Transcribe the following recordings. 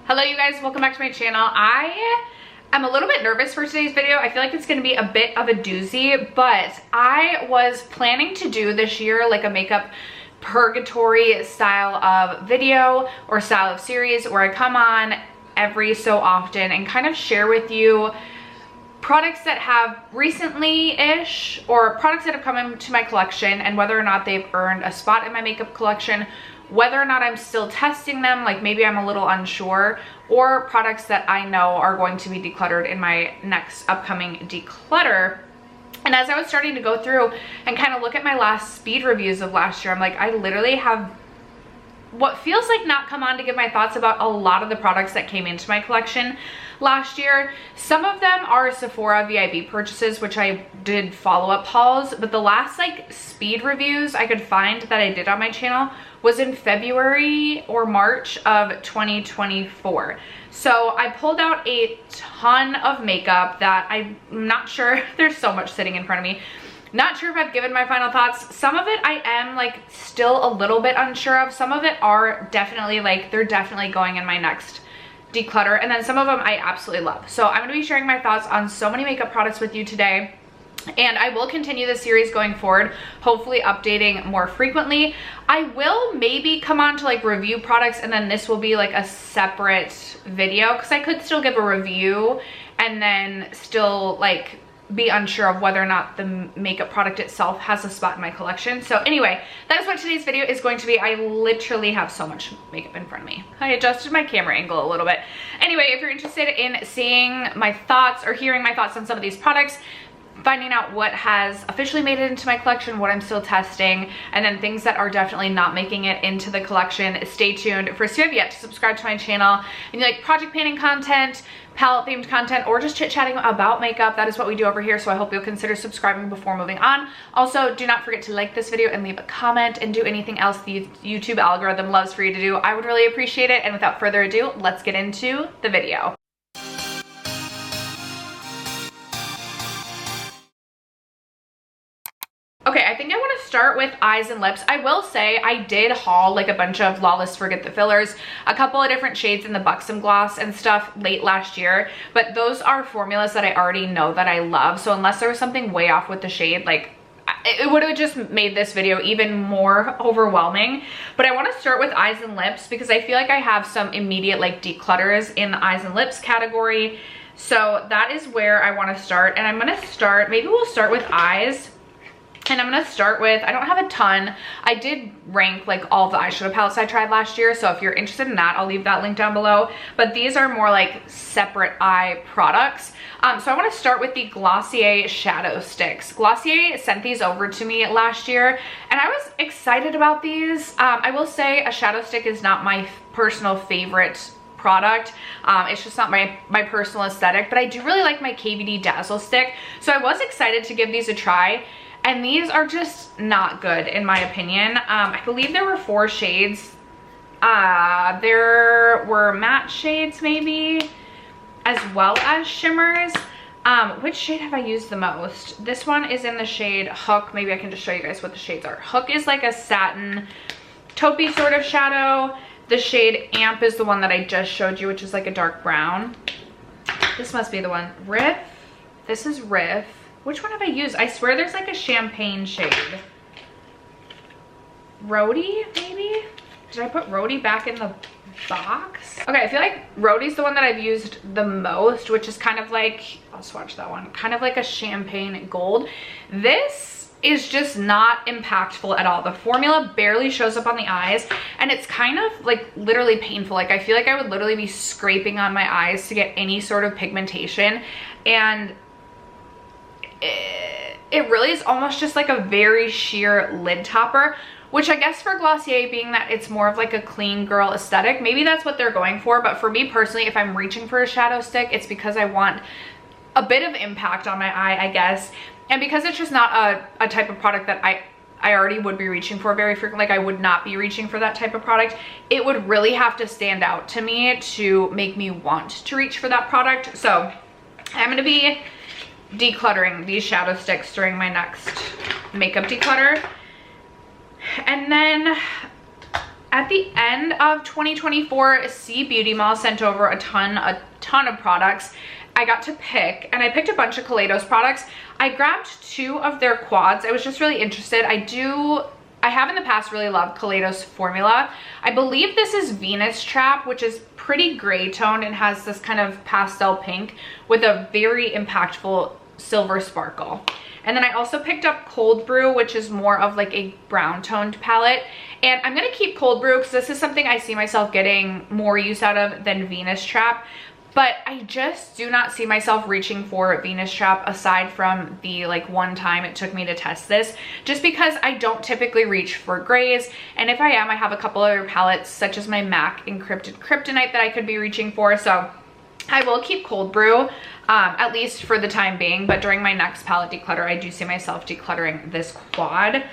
Hello you guys, welcome back to my channel. I am a little bit nervous for today's video. I feel like it's going to be a bit of a doozy, but I was planning to do this year like a makeup purgatory style of video or style of series where I come on every so often and kind of share with you products that have recently-ish or products that have come into my collection and whether or not they've earned a spot in my makeup collection, whether or not I'm still testing them, like maybe I'm a little unsure, or products that I know are going to be decluttered in my next upcoming declutter. And as I was starting to go through and kind of look at my last speed reviews of last year, I'm like, I literally have what feels like not come on to give my thoughts about a lot of the products that came into my collection last year. Some of them are Sephora Vieve purchases, which I did follow-up hauls, but the last like speed reviews I could find that I did on my channel was in February or March of 2024. So I pulled out a ton of makeup that I'm not sure, there's so much sitting in front of me. Not sure if I've given my final thoughts. Some of it I am like still a little bit unsure of. Some of it are definitely like, they're definitely going in my next declutter. And then some of them I absolutely love. So I'm gonna be sharing my thoughts on so many makeup products with you today. And I will continue this series going forward, hopefully updating more frequently. I will maybe come on to like review products and then this will be like a separate video because I could still give a review and then still like be unsure of whether or not the makeup product itself has a spot in my collection. So anyway, that is what today's video is going to be. I literally have so much makeup in front of me. I adjusted my camera angle a little bit. Anyway, if you're interested in seeing my thoughts or hearing my thoughts on some of these products, finding out what has officially made it into my collection, what I'm still testing, and then things that are definitely not making it into the collection, stay tuned. For if you have yet to subscribe to my channel and you like project painting content, palette themed content, or just chit chatting about makeup, that is what we do over here. So I hope you'll consider subscribing before moving on. Also, do not forget to like this video and leave a comment and do anything else the YouTube algorithm loves for you to do. I would really appreciate it. And without further ado, let's get into the video. Okay, I think I want to start with eyes and lips. I will say I did haul like a bunch of Flawless Forget the Fillers, a couple of different shades in the Buxom gloss and stuff late last year, but those are formulas that I already know that I love. So unless there was something way off with the shade, like it would have just made this video even more overwhelming. But I want to start with eyes and lips because I feel like I have some immediate like declutters in the eyes and lips category. So that is where I want to start. And I'm going to start, maybe we'll start with eyes. And I'm gonna start with, I don't have a ton. I did rank like all the eyeshadow palettes I tried last year. So if you're interested in that, I'll leave that link down below. But these are more like separate eye products. So I wanna start with the Glossier Shadow Sticks. Glossier sent these over to me last year and I was excited about these. I will say a shadow stick is not my personal favorite product. It's just not my personal aesthetic, but I do really like my KVD Dazzle Stick. So I was excited to give these a try. And these are just not good in my opinion. I believe there were 4 shades. There were matte shades maybe, as well as shimmers. Which shade have I used the most? This one is in the shade Hook. Maybe I can just show you guys what the shades are. Hook is like a satin taupey sort of shadow. The shade Amp is the one that I just showed you, which is like a dark brown. This must be the one. Riff. This is Riff. Which one have I used? I swear there's like a champagne shade. Rhody, maybe? Did I put Rhody back in the box? Okay, I feel like Rhody's the one that I've used the most, which is kind of like, I'll swatch that one, kind of like a champagne gold. This is just not impactful at all. The formula barely shows up on the eyes and it's kind of like literally painful. Like I feel like I would literally be scraping on my eyes to get any sort of pigmentation, and it really is almost just like a very sheer lid topper, which I guess for Glossier, being that it's more of like a clean girl aesthetic, maybe that's what they're going for. But for me personally, if I'm reaching for a shadow stick, it's because I want a bit of impact on my eye, I guess. And because it's just not a type of product that I already would be reaching for very frequently, like I would not be reaching for that type of product, it would really have to stand out to me to make me want to reach for that product. So I'm going to be decluttering these shadow sticks during my next makeup declutter. And then At the end of 2024, C Beauty Mall sent over a ton of products. I got to pick, and I picked a bunch of Kaleidos products. I grabbed 2 of their quads. I was just really interested. I have in the past really loved Kaleidos formula. I believe this is Venus Trap, which is pretty gray toned and has this kind of pastel pink with a very impactful silver sparkle. And then I also picked up Cold Brew, which is more of like a brown toned palette. And I'm gonna keep Cold Brew because this is something I see myself getting more use out of than Venus Trap. But I just do not see myself reaching for Venus Trap aside from the like one time it took me to test this, just because I don't typically reach for grays. And if I am, I have a couple other palettes such as my MAC Encrypted Kryptonite that I could be reaching for. So I will keep Cold Brew, at least for the time being, but during my next palette declutter, I do see myself decluttering this quad.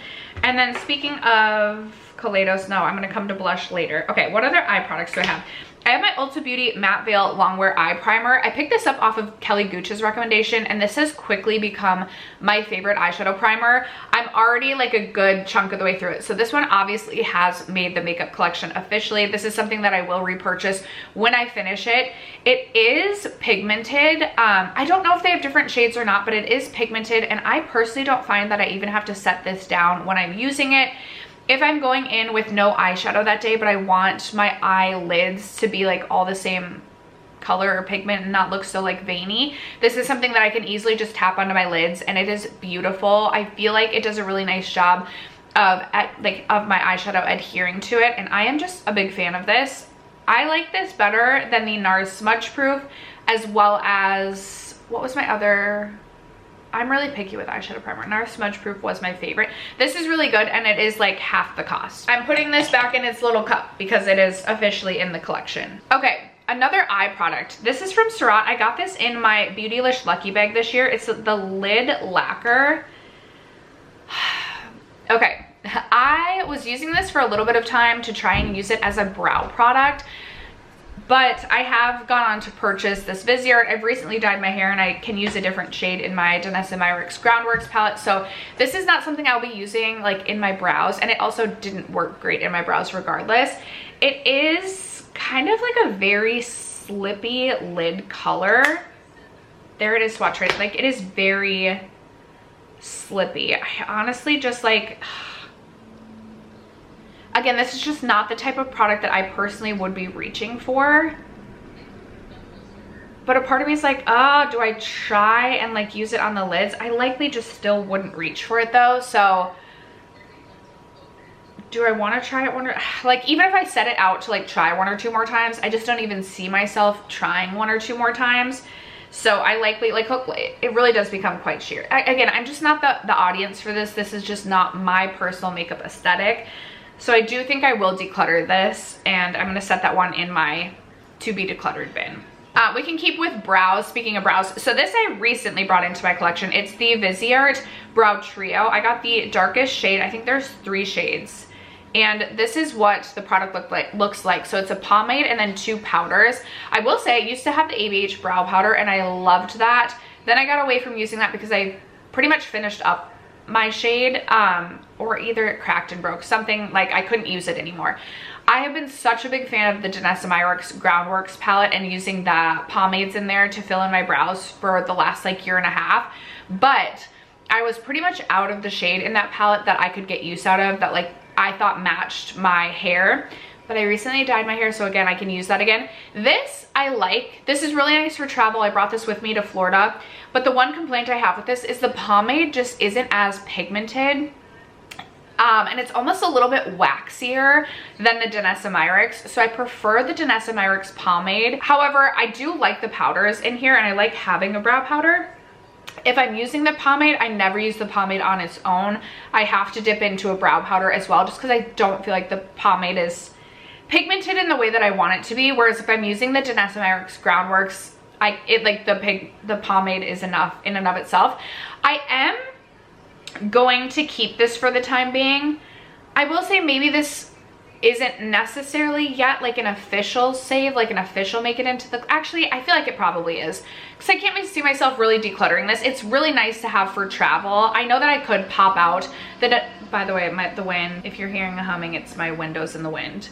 And then speaking of Kaleidos, no, I'm gonna come to blush later. Okay, what other eye products do I have? I have my Ulta Beauty Matte Veil Longwear Eye Primer. I picked this up off of Kelly Gooch's recommendation, and this has quickly become my favorite eyeshadow primer. I'm already like a good chunk of the way through it. So this one obviously has made the makeup collection officially. This is something that I will repurchase when I finish it. It is pigmented. I don't know if they have different shades or not, but it is pigmented, and I personally don't find that I even have to set this down when I'm using it. If I'm going in with no eyeshadow that day, but I want my eyelids to be like all the same color or pigment and not look so like veiny, this is something that I can easily just tap onto my lids, and it is beautiful. I feel like it does a really nice job of my eyeshadow adhering to it, and I am just a big fan of this. I like this better than the NARS Smudge Proof, as well as, what was my other? I'm really picky with eyeshadow primer. NARS Smudge Proof was my favorite. This is really good, and it is like half the cost. I'm putting this back in its little cup because it is officially in the collection. Okay, another eye product. This is from Surratt. I got this in my Beautylish Lucky Bag this year. It's the Lid Lacquer. Okay, I was using this for a little bit of time to try and use it as a brow product, but I have gone on to purchase this Viseart. I've recently dyed my hair, and I can use a different shade in my Danessa Myricks Groundworks palette. So this is not something I'll be using like in my brows, and it also didn't work great in my brows regardless. It is kind of like a very slippy lid color. There it is, swatch right. Like, it is very slippy. I honestly just like, again, this is just not the type of product that I personally would be reaching for. But a part of me is like, oh, do I try and like use it on the lids? I likely just still wouldn't reach for it though. So do I want to try it like, even if I set it out to like try 1 or 2 more times, I just don't even see myself trying 1 or 2 more times. So I likely, like, it really does become quite sheer. Again, I'm just not the audience for this. This is just not my personal makeup aesthetic. So I do think I will declutter this, and I'm gonna set that one in my to be decluttered bin. We can keep with brows. Speaking of brows, so this I recently brought into my collection. It's the Viseart Brow Trio. I got the darkest shade. I think there's 3 shades. And this is what the product looks like. So it's a pomade and then 2 powders. I will say I used to have the ABH brow powder, and I loved that. Then I got away from using that because I pretty much finished up my shade, or either it cracked and broke, something, like I couldn't use it anymore. I have been such a big fan of the Danessa Myricks Groundworks palette and using the pomades in there to fill in my brows for the last like 1.5 years. But I was pretty much out of the shade in that palette that I could get use out of, that like I thought matched my hair. But I recently dyed my hair, so again, I can use that again. This I like. This is really nice for travel. I brought this with me to Florida. But the one complaint I have with this is the pomade just isn't as pigmented. And it's almost a little bit waxier than the Danessa Myricks. So I prefer the Danessa Myricks pomade. However, I do like the powders in here, and I like having a brow powder. If I'm using the pomade, I never use the pomade on its own. I have to dip into a brow powder as well, just because I don't feel like the pomade is pigmented in the way that I want it to be. Whereas if I'm using the Danessa Myricks Groundworks, the pomade is enough in and of itself. I am going to keep this for the time being. I will say maybe this isn't necessarily yet like an official save, like an official make it into the, actually I feel like it probably is, because I can't see myself really decluttering this. It's really nice to have for travel. I know that I could pop out the, by the way, the wind, if you're hearing a humming, it's my windows in the wind.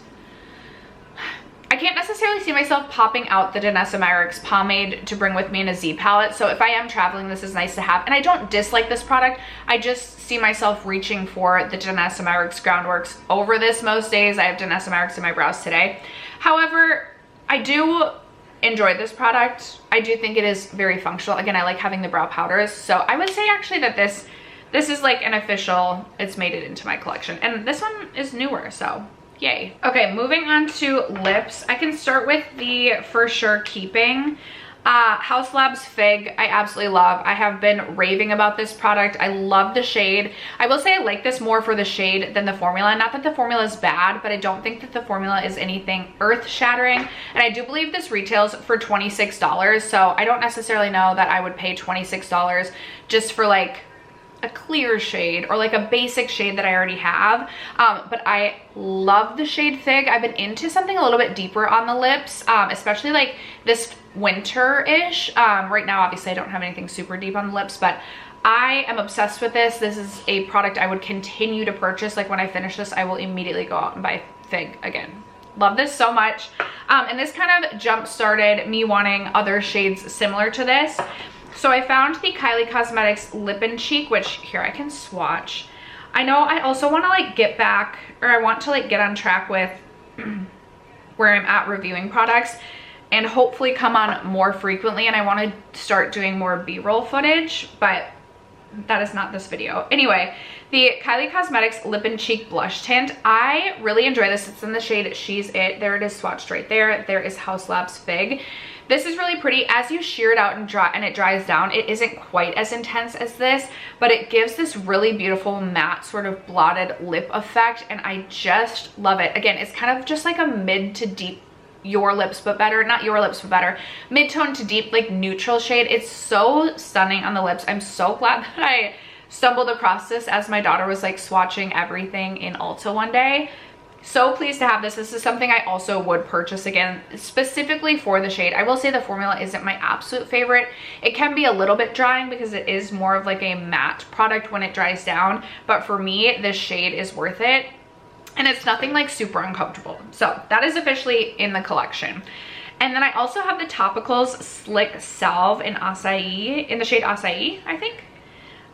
I can't necessarily see myself popping out the Danessa Myricks pomade to bring with me in a Z palette. So if I am traveling, this is nice to have. And I don't dislike this product. I just see myself reaching for the Danessa Myricks Groundworks over this most days. I have Danessa Myricks in my brows today. However, I do enjoy this product. I do think it is very functional. Again, I like having the brow powders. So I would say actually that this is like an official, it's made it into my collection. And this one is newer, so yay. Okay, moving on to lips. I can start with the For Sure Keeping Haus Labs Fig. I absolutely love. I have been raving about this product. I love the shade. I will say I like this more for the shade than the formula. Not that the formula is bad, but I don't think that the formula is anything earth-shattering. And I do believe this retails for $26, so I don't necessarily know that I would pay $26 just for like a clear shade or like a basic shade that I already have. But I love the shade Fig. I've been into something a little bit deeper on the lips, especially like this winter-ish. Right now, obviously I don't have anything super deep on the lips, but I am obsessed with this. This is a product I would continue to purchase. Like when I finish this, I will immediately go out and buy Fig again. Love this so much. And this kind of jump-started me wanting other shades similar to this. So I found the Kylie Cosmetics Lip and Cheek, which here I can swatch. I know I also want to like get back, or I want to like get on track with where I'm at reviewing products and hopefully come on more frequently. And I want to start doing more B-roll footage, but that is not this video. Anyway, the Kylie Cosmetics Lip and Cheek Blush Tint. I really enjoy this. It's in the shade She's It. There it is swatched right there. There is Haus Labs Fig. This is really pretty. As you shear it out and it dries down, it isn't quite as intense as this, but it gives this really beautiful matte sort of blotted lip effect, and I just love it. Again, it's kind of just like a mid to deep Your Lips But Better, not Your Lips But Better, mid-tone to deep, like neutral shade. It's so stunning on the lips. I'm so glad that I stumbled across this as my daughter was like swatching everything in Ulta one day. So pleased to have this. This is something I also would purchase again, specifically for the shade. I will say the formula isn't my absolute favorite. It can be a little bit drying because it is more of like a matte product when it dries down. But for me, this shade is worth it. And it's nothing like super uncomfortable. So that is officially in the collection. And then I also have the Topicals Slick Salve in Acai, in the shade Acai, I think.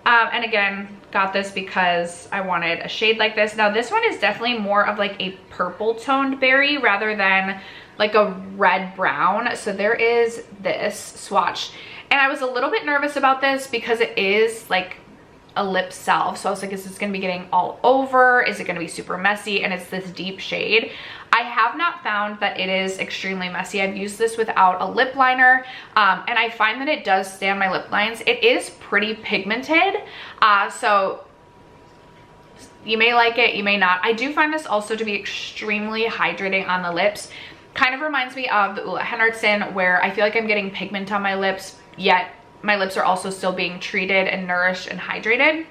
And again, got this because I wanted a shade like this. Now this one is definitely more of like a purple toned berry rather than like a red brown. So there is this swatch. And I was a little bit nervous about this because it is like a lip salve. So I was like, is this gonna be getting all over? Is it gonna be super messy? And it's this deep shade. I have not found that it is extremely messy. I've used this without a lip liner, and I find that it does stay on my lip lines. It is pretty pigmented, so you may like it, you may not. I do find this also to be extremely hydrating on the lips. Kind of reminds me of the Ulla Henriksen, where I feel like I'm getting pigment on my lips, yet my lips are also still being treated and nourished and hydrated.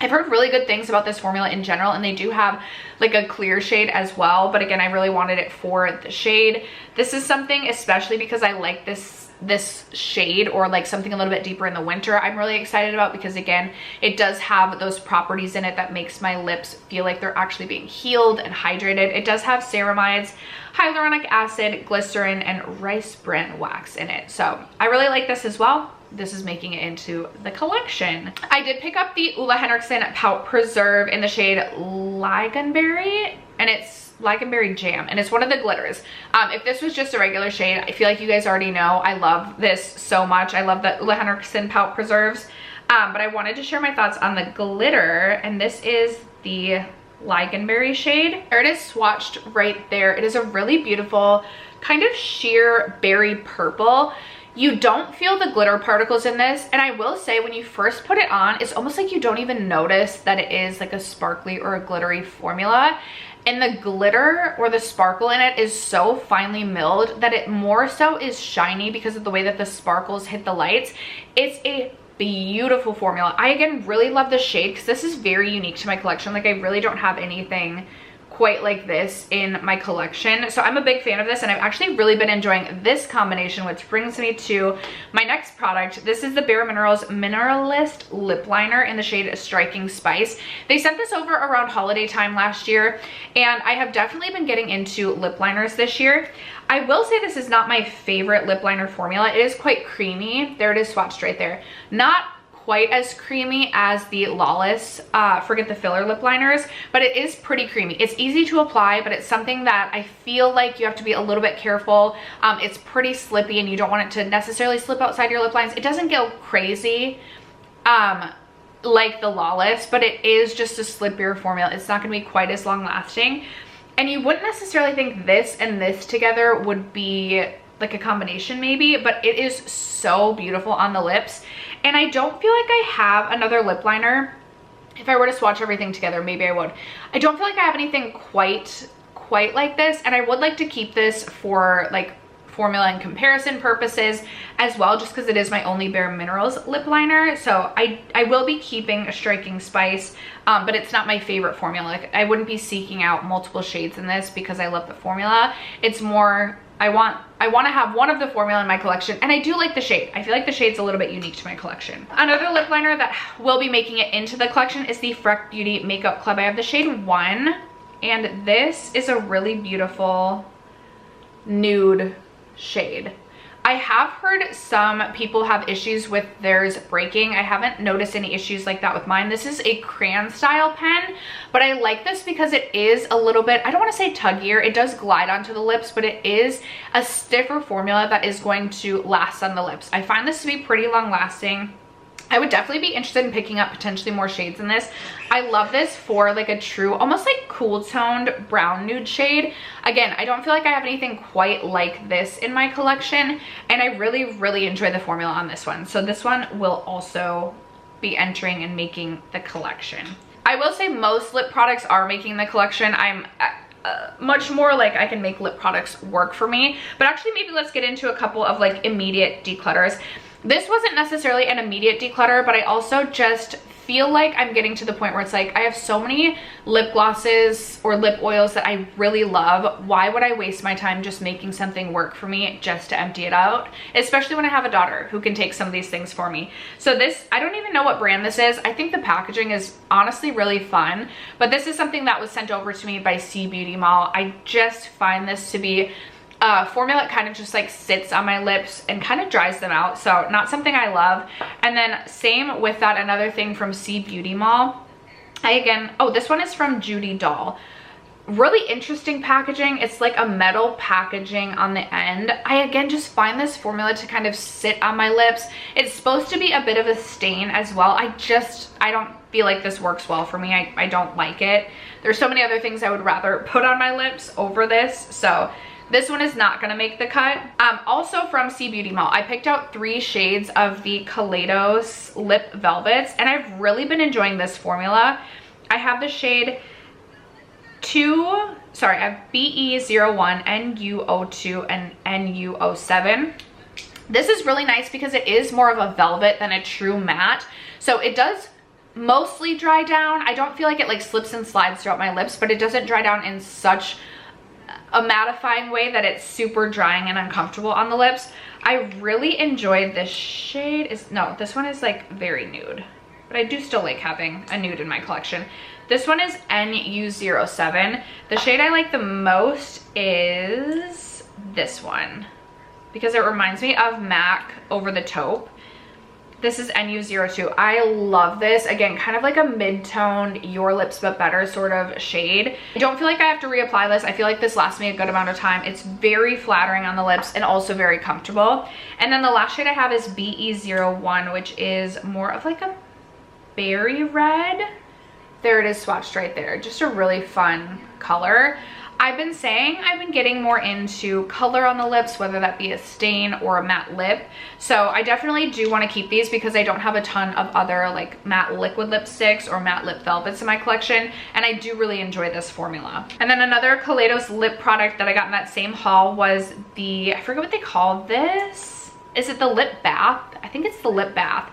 I've heard really good things about this formula in general, and they do have like a clear shade as well, but again, I really wanted it for the shade. This is something, especially because I like this shade, or like something a little bit deeper in the winter, I'm really excited about, because again, it does have those properties in it that makes my lips feel like they're actually being healed and hydrated. It does have ceramides, hyaluronic acid, glycerin, and rice bran wax in it. So I really like this as well. This is making it into the collection. I did pick up the Ulla Henriksen Pout Preserve in the shade Ligonberry, and it's Ligonberry Jam, and it's one of the glitters. If this was just a regular shade, I feel like you guys already know I love this so much. I love the Ulla Henriksen Pout Preserves, but I wanted to share my thoughts on the glitter, and this is the Ligonberry shade. There it is swatched right there. It is a really beautiful kind of sheer berry purple. You don't feel the glitter particles in this, and I will say when you first put it on, it's almost like you don't even notice that it is like a sparkly or a glittery formula. And the glitter or the sparkle in it is so finely milled that it more so is shiny because of the way that the sparkles hit the lights. It's a beautiful formula. I again really love the shade because this is very unique to my collection. Like I really don't have anything quite like this in my collection. So I'm a big fan of this, and I've actually really been enjoying this combination, which brings me to my next product. This is the Bare Minerals Mineralist Lip Liner in the shade Striking Spice. They sent this over around holiday time last year, and I have definitely been getting into lip liners this year. I will say this is not my favorite lip liner formula. It is quite creamy. There it is swatched right there. Not quite as creamy as the Lawless Forget the Filler lip liners, but it is pretty creamy. It's easy to apply, but it's something that I feel like you have to be a little bit careful. It's pretty slippy, and you don't want it to necessarily slip outside your lip lines. It doesn't go crazy like the Lawless, but it is just a slippier formula. It's not going to be quite as long lasting, and you wouldn't necessarily think this and this together would be like a combination maybe, but it is so beautiful on the lips. And I don't feel like I have another lip liner. If I were to swatch everything together, maybe I would. I don't feel like I have anything quite like this, and I would like to keep this for like formula and comparison purposes as well, just because it is my only Bare Minerals lip liner. So I will be keeping a Striking Spice, but it's not my favorite formula. Like, I wouldn't be seeking out multiple shades in this because I love the formula. It's more, I want to have one of the formula in my collection, and I do like the shade. I feel like the shade's a little bit unique to my collection. Another lip liner that will be making it into the collection is the Freck Beauty Makeup Club. I have the shade 1, and this is a really beautiful nude shade. I have heard some people have issues with theirs breaking. I haven't noticed any issues like that with mine. This is a crayon style pen, but I like this because it is a little bit, I don't want to say tuggier. It does glide onto the lips, but it is a stiffer formula that is going to last on the lips. I find this to be pretty long lasting. I would definitely be interested in picking up potentially more shades in this. I love this for like a true, almost like cool toned brown nude shade. Again, I don't feel like I have anything quite like this in my collection, and I really enjoy the formula on this one. So this one will also be entering and making the collection. I will say most lip products are making the collection. I'm much more like I can make lip products work for me, but actually maybe let's get into a couple of like immediate declutters. This wasn't necessarily an immediate declutter, but I also just feel like I'm getting to the point where it's like I have so many lip glosses or lip oils that I really love. Why would I waste my time just making something work for me just to empty it out? Especially when I have a daughter who can take some of these things for me. So this, I don't even know what brand this is. I think the packaging is honestly really fun, but this is something that was sent over to me by C Beauty Mall. I just find this to be formula that kind of just like sits on my lips and kind of dries them out, so not something I love. And then same with that, another thing from C Beauty Mall. Oh, this one is from Judy Doll. Really interesting packaging. It's like a metal packaging on the end. I again just find this formula to kind of sit on my lips. It's supposed to be a bit of a stain as well. I don't feel like this works well for me. I don't like it. There's so many other things I would rather put on my lips over this, so this one is not gonna make the cut. Also from C Beauty Mall, I picked out 3 shades of the Kaleidos Lip Velvets, and I've really been enjoying this formula. I have the shade I have BE01, NU02, and NU07. This is really nice because it is more of a velvet than a true matte. So it does mostly dry down. I don't feel like it like slips and slides throughout my lips, but it doesn't dry down in such a mattifying way that it's super drying and uncomfortable on the lips. I really enjoyed this shade. This one is like very nude, but I do still like having a nude in my collection. This one is NU07. The shade I like the most is this one because it reminds me of MAC Over the Taupe. This is NU02. I love this. Again, kind of like a mid-toned Your Lips But Better sort of shade. I don't feel like I have to reapply this. I feel like this lasts me a good amount of time. It's very flattering on the lips and also very comfortable. And then the last shade I have is BE01, which is more of like a berry red. There it is swatched right there. Just a really fun color. I've been saying I've been getting more into color on the lips, whether that be a stain or a matte lip. So I definitely do want to keep these because I don't have a ton of other like matte liquid lipsticks or matte lip velvets in my collection, and I do really enjoy this formula. And then another Kaleidos lip product that I got in that same haul was the, I forget what they call this. Is it the lip bath? I think it's the lip bath.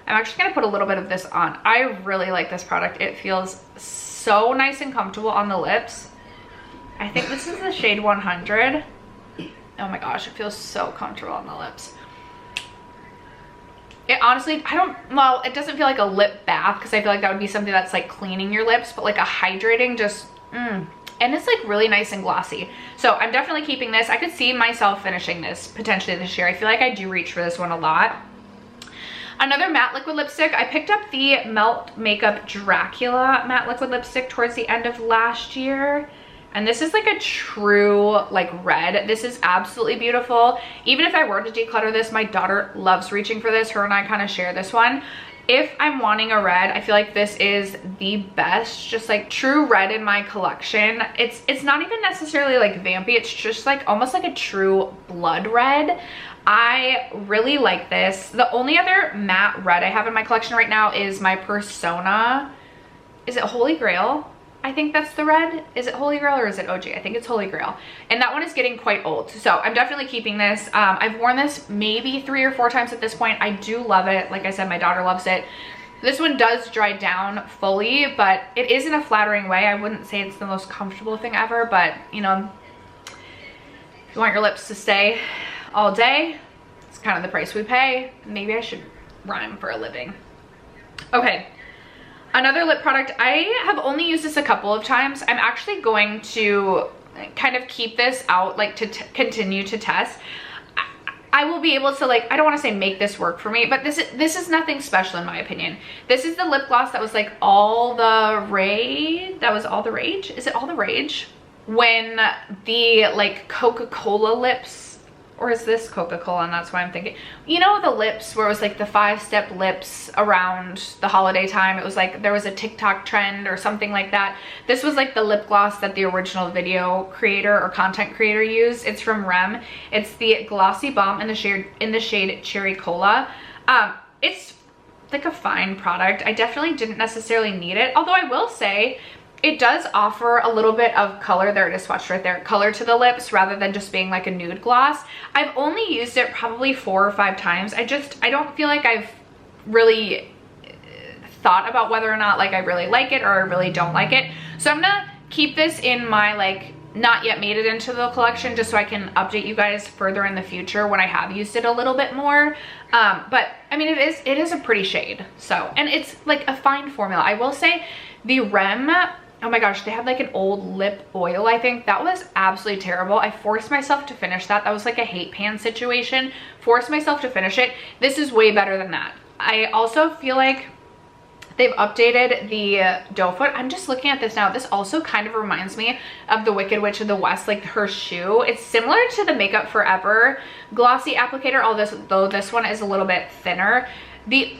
I'm actually going to put a little bit of this on. I really like this product. It feels so nice and comfortable on the lips. I think this is the shade 100. Oh my gosh, it feels so comfortable on the lips. It honestly, well, it doesn't feel like a lip bath because I feel like that would be something that's like cleaning your lips, but like a hydrating just, and it's like really nice and glossy. So I'm definitely keeping this. I could see myself finishing this potentially this year. I feel like I do reach for this one a lot. Another matte liquid lipstick, I picked up the Melt Makeup Dracula matte liquid lipstick towards the end of last year. And this is like a true like red. This is absolutely beautiful. Even if I were to declutter this, my daughter loves reaching for this. Her and I kind of share this one. If I'm wanting a red, I feel like this is the best, just like true red in my collection. It's not even necessarily like vampy. It's just like almost like a true blood red. I really like this. The only other matte red I have in my collection right now is my Persona. Is it Holy Grail? I think that's the red. Is it Holy Grail or is it OG? I think it's Holy Grail. And that one is getting quite old. So I'm definitely keeping this. I've worn this maybe 3 or 4 times at this point. I do love it. Like I said, my daughter loves it. This one does dry down fully, but it is in a flattering way. I wouldn't say it's the most comfortable thing ever, but you know, if you want your lips to stay all day, it's kind of the price we pay. Maybe I should rhyme for a living. Okay. Another lip product, I have only used this a couple of times. I'm actually going to kind of keep this out, like to continue to test. I will be able to, like, I don't want to say make this work for me, but this is nothing special in my opinion. This is the lip gloss that was like all the rage. That was all the rage. Is it all the rage? When the like Coca-Cola lips, or is this Coca-Cola and that's why I'm thinking, you know, the lips where it was like the 5-step lips around the holiday time. It was like there was a TikTok trend or something like that. This was like the lip gloss that the original video creator or content creator used. It's from Rem. It's the Glossy Balm in the shade Cherry Cola. It's like a fine product. I definitely didn't necessarily need it, although I will say it does offer a little bit of color. There it is, swatched right there. Color to the lips rather than just being like a nude gloss. I've only used it probably 4 or 5 times. I don't feel like I've really thought about whether or not like I really like it or I really don't like it. So I'm gonna keep this in my like not yet made it into the collection just so I can update you guys further in the future when I have used it a little bit more. But I mean, it is a pretty shade. So, and it's like a fine formula. I will say the Rem, oh my gosh, they had like an old lip oil, I think. That was absolutely terrible. I forced myself to finish that. That was like a hate pan situation. Forced myself to finish it. This is way better than that. I also feel like they've updated the doe foot. I'm just looking at this now. This also kind of reminds me of the Wicked Witch of the West, like her shoe. It's similar to the Makeup Forever glossy applicator, although this one is a little bit thinner. The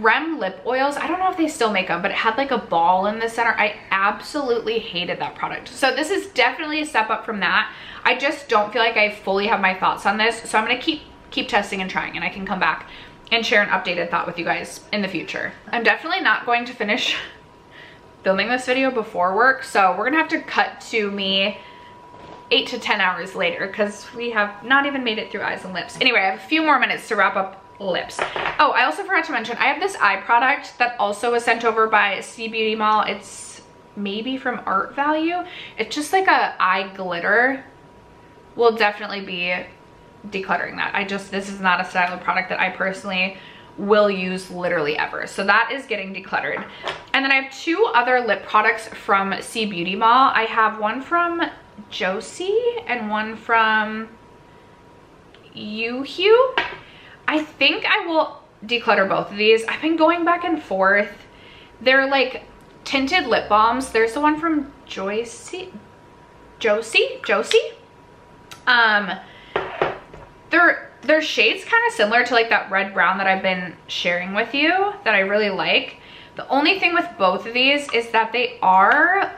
Rem lip oils, I don't know if they still make them, but it had like a ball in the center. I absolutely hated that product. So this is definitely a step up from that. I just don't feel like I fully have my thoughts on this. So I'm gonna keep testing and trying, and I can come back and share an updated thought with you guys in the future. I'm definitely not going to finish filming this video before work, so we're gonna have to cut to me 8 to 10 hours later because we have not even made it through eyes and lips. Anyway, I have a few more minutes to wrap up lips. Oh, I also forgot to mention, I have this eye product that also was sent over by C Beauty Mall. It's maybe from Art Value. It's just like a eye glitter. We'll definitely be decluttering that. This is not a style of product that I personally will use literally ever. So that is getting decluttered. And then I have 2 other lip products from C Beauty Mall. I have one from Josie and one from Yoo-Hoo. I think I will declutter both of these. I've been going back and forth. They're like tinted lip balms. There's the one from Josie. Their shades kind of similar to like that red brown that I've been sharing with you that I really like. The only thing with both of these is that they are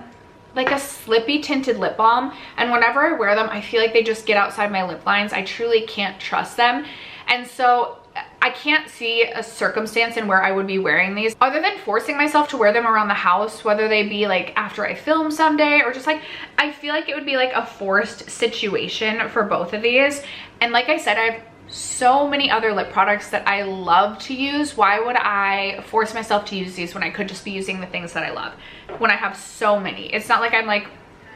like a slippy tinted lip balm, and whenever I wear them I feel like they just get outside my lip lines. I truly can't trust them, and so I can't see a circumstance in where I would be wearing these other than forcing myself to wear them around the house, whether they be like after I film someday or just like, I feel like it would be like a forced situation for both of these. And like I said, I have so many other lip products that I love to use. Why would I force myself to use these when I could just be using the things that I love when I have so many? It's not like I'm like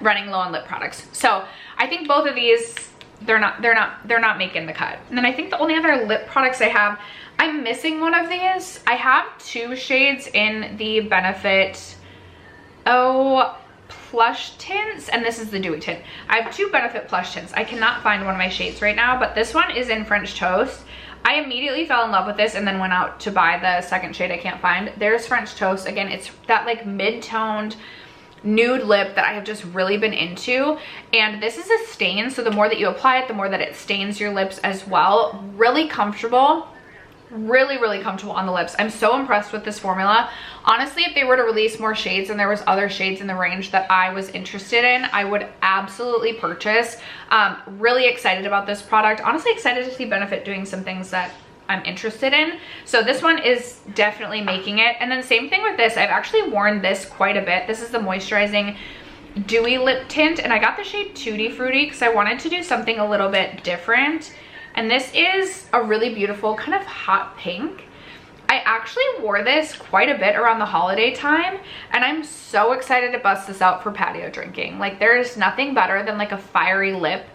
running low on lip products. So I think both of these, they're not making the cut. And then I think the only other lip products I have, I'm missing one of these. I have 2 shades in the Benefit Plush tints, and this is the dewy tint. I have 2 Benefit Plush tints. I cannot find one of my shades right now, but this one is in French Toast. I immediately fell in love with this and then went out to buy the second shade I can't find. There's French Toast. Again, it's that like mid-toned nude lip that I have just really been into, and this is a stain, so the more that you apply it, the more that it stains your lips as well. Really comfortable. Really comfortable on the lips. I'm so impressed with this formula. Honestly, if they were to release more shades and there was other shades in the range that I was interested in, I would absolutely purchase. Really excited about this product. Honestly excited to see Benefit doing some things that I'm interested in. So this one is definitely making it. And then same thing with this. I've actually worn this quite a bit. This is the moisturizing dewy lip tint, and I got the shade Tutti Frutti because I wanted to do something a little bit different. And this is a really beautiful kind of hot pink. I actually wore this quite a bit around the holiday time, and I'm so excited to bust this out for patio drinking. Like, there's nothing better than like a fiery lip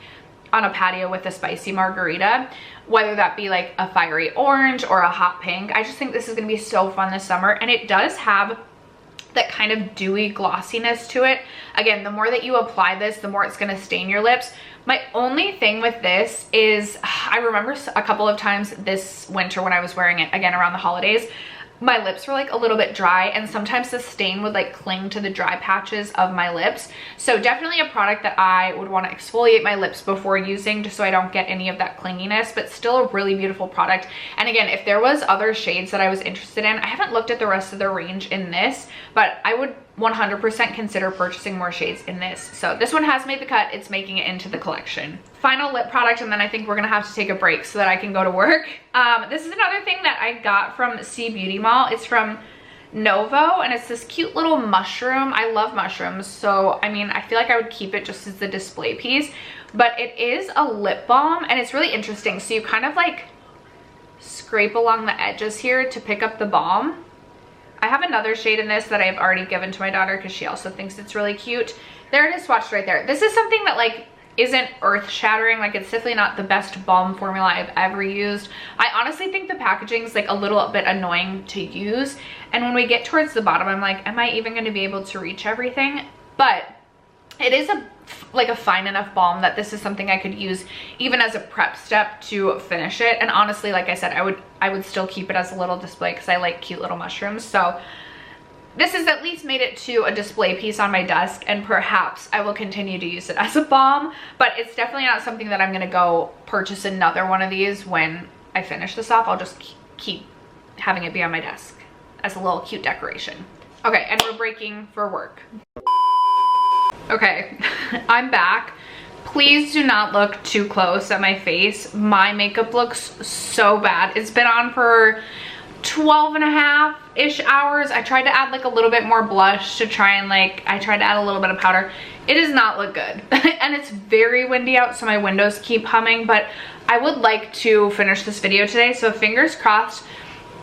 on a patio with a spicy margarita, whether that be like a fiery orange or a hot pink. I just think this is gonna be so fun this summer, and it does have that kind of dewy glossiness to it. Again, the more that you apply this, the more it's gonna stain your lips. My only thing with this is, I remember a couple of times this winter when I was wearing it, again around the holidays, my lips were like a little bit dry, and sometimes the stain would like cling to the dry patches of my lips. So definitely a product that I would want to exfoliate my lips before using, just so I don't get any of that clinginess, but still a really beautiful product. And again, if there was other shades that I was interested in, I haven't looked at the rest of the range in this, but I would 100% consider purchasing more shades in this. So this one has made the cut. It's making it into the collection. Final lip product, and then I think we're gonna have to take a break so that I can go to work. This is another thing that I got from C Beauty Mall. It's from Novo, and it's this cute little mushroom. I love mushrooms, so I mean, I feel like I would keep it just as the display piece, but it is a lip balm, and it's really interesting. So you kind of like scrape along the edges here to pick up the balm. I have another shade in this that I've already given to my daughter because she also thinks it's really cute. There it is, swatched right there. This is something that like isn't earth shattering. Like, it's definitely not the best balm formula I've ever used. I honestly think the packaging is like a little bit annoying to use, and when we get towards the bottom, I'm like, am I even going to be able to reach everything? But it is like a fine enough balm that this is something I could use even as a prep step to finish it. And honestly, like I said, I would still keep it as a little display because I like cute little mushrooms. So this has at least made it to a display piece on my desk, and perhaps I will continue to use it as a balm, but it's definitely not something that I'm gonna go purchase another one of these when I finish this off. I'll just keep having it be on my desk as a little cute decoration. Okay, and we're breaking for work. Okay, I'm back. Please do not look too close at my face. My makeup looks so bad. It's been on for 12.5-ish hours. I tried to add like a little bit more blush to try and I tried to add a little bit of powder. It does not look good. And it's very windy out, so my windows keep humming, but I would like to finish this video today, so fingers crossed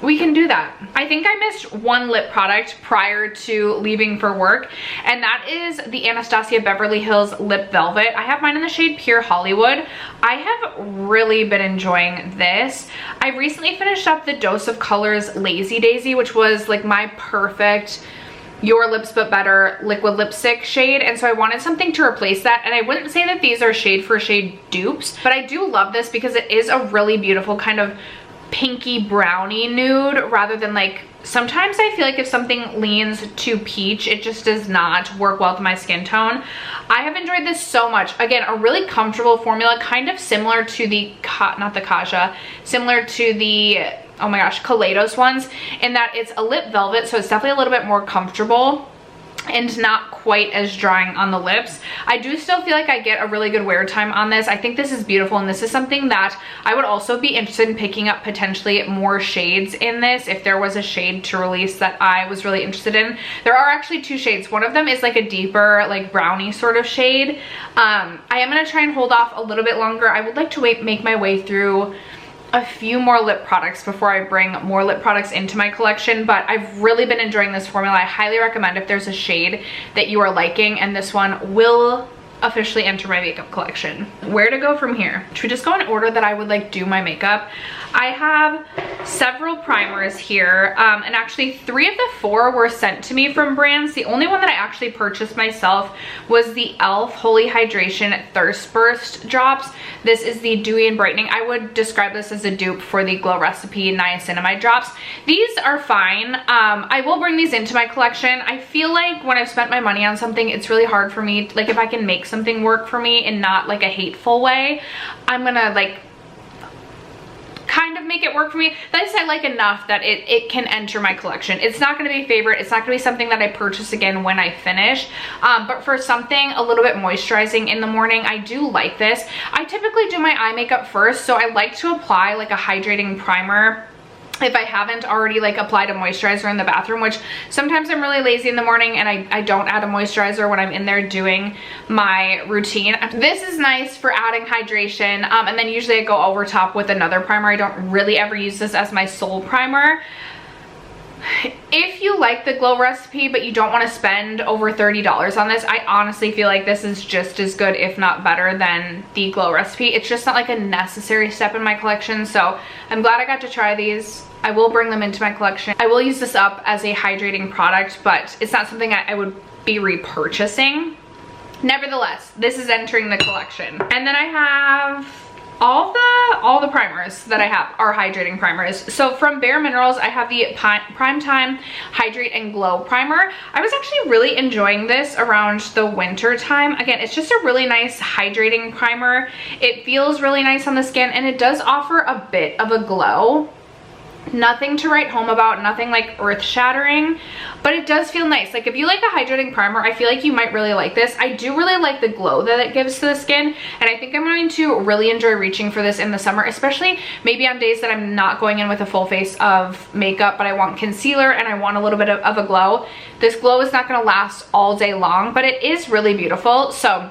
we can do that. I think I missed one lip product prior to leaving for work, and that is the Anastasia Beverly Hills Lip Velvet. I have mine in the shade Pure Hollywood. I have really been enjoying this. I recently finished up the Dose of Colors Lazy Daisy, which was like my perfect Your Lips But Better liquid lipstick shade, and so I wanted something to replace that. And I wouldn't say that these are shade for shade dupes, but I do love this because it is a really beautiful kind of pinky brownie nude, rather than like, sometimes I feel like if something leans to peach, it just does not work well with my skin tone. I have enjoyed this so much. Again, a really comfortable formula, kind of similar to the, not the Kaja, similar to the, oh my gosh, Kaleidos ones, in that it's a lip velvet, so it's definitely a little bit more comfortable and not quite as drying on the lips. I do still feel like I get a really good wear time on this. I think this is beautiful, and this is something that I would also be interested in picking up potentially more shades in this if there was a shade to release that I was really interested in. There are actually two shades. One of them is like a deeper like brownie sort of shade. I am going to try and hold off a little bit longer. I would like to make my way through a few more lip products before I bring more lip products into my collection, but I've really been enjoying this formula. I highly recommend if there's a shade that you are liking, and this one will officially enter my makeup collection. Where to go from here? Should we just go in order that I would like do my makeup? I have several primers here, and actually 3 of the 4 were sent to me from brands. The only one that I actually purchased myself was the e.l.f. Holy Hydration Thirst Burst drops. This is the Dewy and Brightening. I would describe this as a dupe for the Glow Recipe Niacinamide drops. These are fine. I will bring these into my collection. I feel like when I've spent my money on something, it's really hard for me, like if I can make something work for me in not like a hateful way, I'm gonna like kind of make it work for me. That is, I like enough that it can enter my collection. It's not going to be a favorite. It's not going to be something that I purchase again when I finish. But for something a little bit moisturizing in the morning, I do like this. I typically do my eye makeup first, so I like to apply like a hydrating primer if I haven't already like applied a moisturizer in the bathroom, which sometimes I'm really lazy in the morning and I don't add a moisturizer when I'm in there doing my routine. This is nice for adding hydration, and then usually I go over top with another primer. I don't really ever use this as my sole primer. If you like the Glow Recipe but you don't want to spend over $30 on this, I honestly feel like this is just as good, if not better, than the Glow Recipe. It's just not like a necessary step in my collection, so I'm glad I got to try these. I will bring them into my collection. I will use this up as a hydrating product, but it's not something I would be repurchasing. Nevertheless, this is entering the collection. And then I have all the primers that I have are hydrating primers. So from Bare Minerals, I have the Prime Time Hydrate and Glow Primer. I was actually really enjoying this around the winter time. Again, it's just a really nice hydrating primer. It feels really nice on the skin, and it does offer a bit of a glow. Nothing to write home about, nothing like earth-shattering, but it does feel nice. Like if you like a hydrating primer, I feel like you might really like this. I do really like the glow that it gives to the skin, and I think I'm going to really enjoy reaching for this in the summer, especially maybe on days that I'm not going in with a full face of makeup, but I want concealer and I want a little bit of a glow. This glow is not going to last all day long, but it is really beautiful. So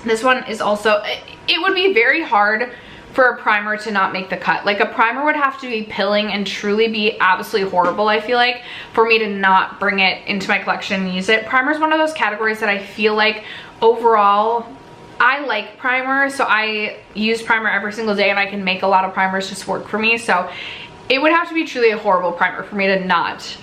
this one is also, it would be very hard for a primer to not make the cut. Like a primer would have to be pilling and truly be absolutely horrible, I feel like, for me to not bring it into my collection and use it. Primer is one of those categories that I feel like overall, I like primer, so I use primer every single day, and I can make a lot of primers just work for me. So it would have to be truly a horrible primer for me to not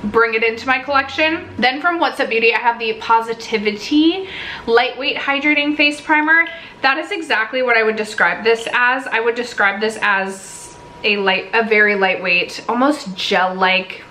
bring it into my collection. Then from What's Up Beauty, I have the Positivity Lightweight Hydrating Face Primer. That is exactly what I would describe this as. I would describe this as a very lightweight, almost gel-like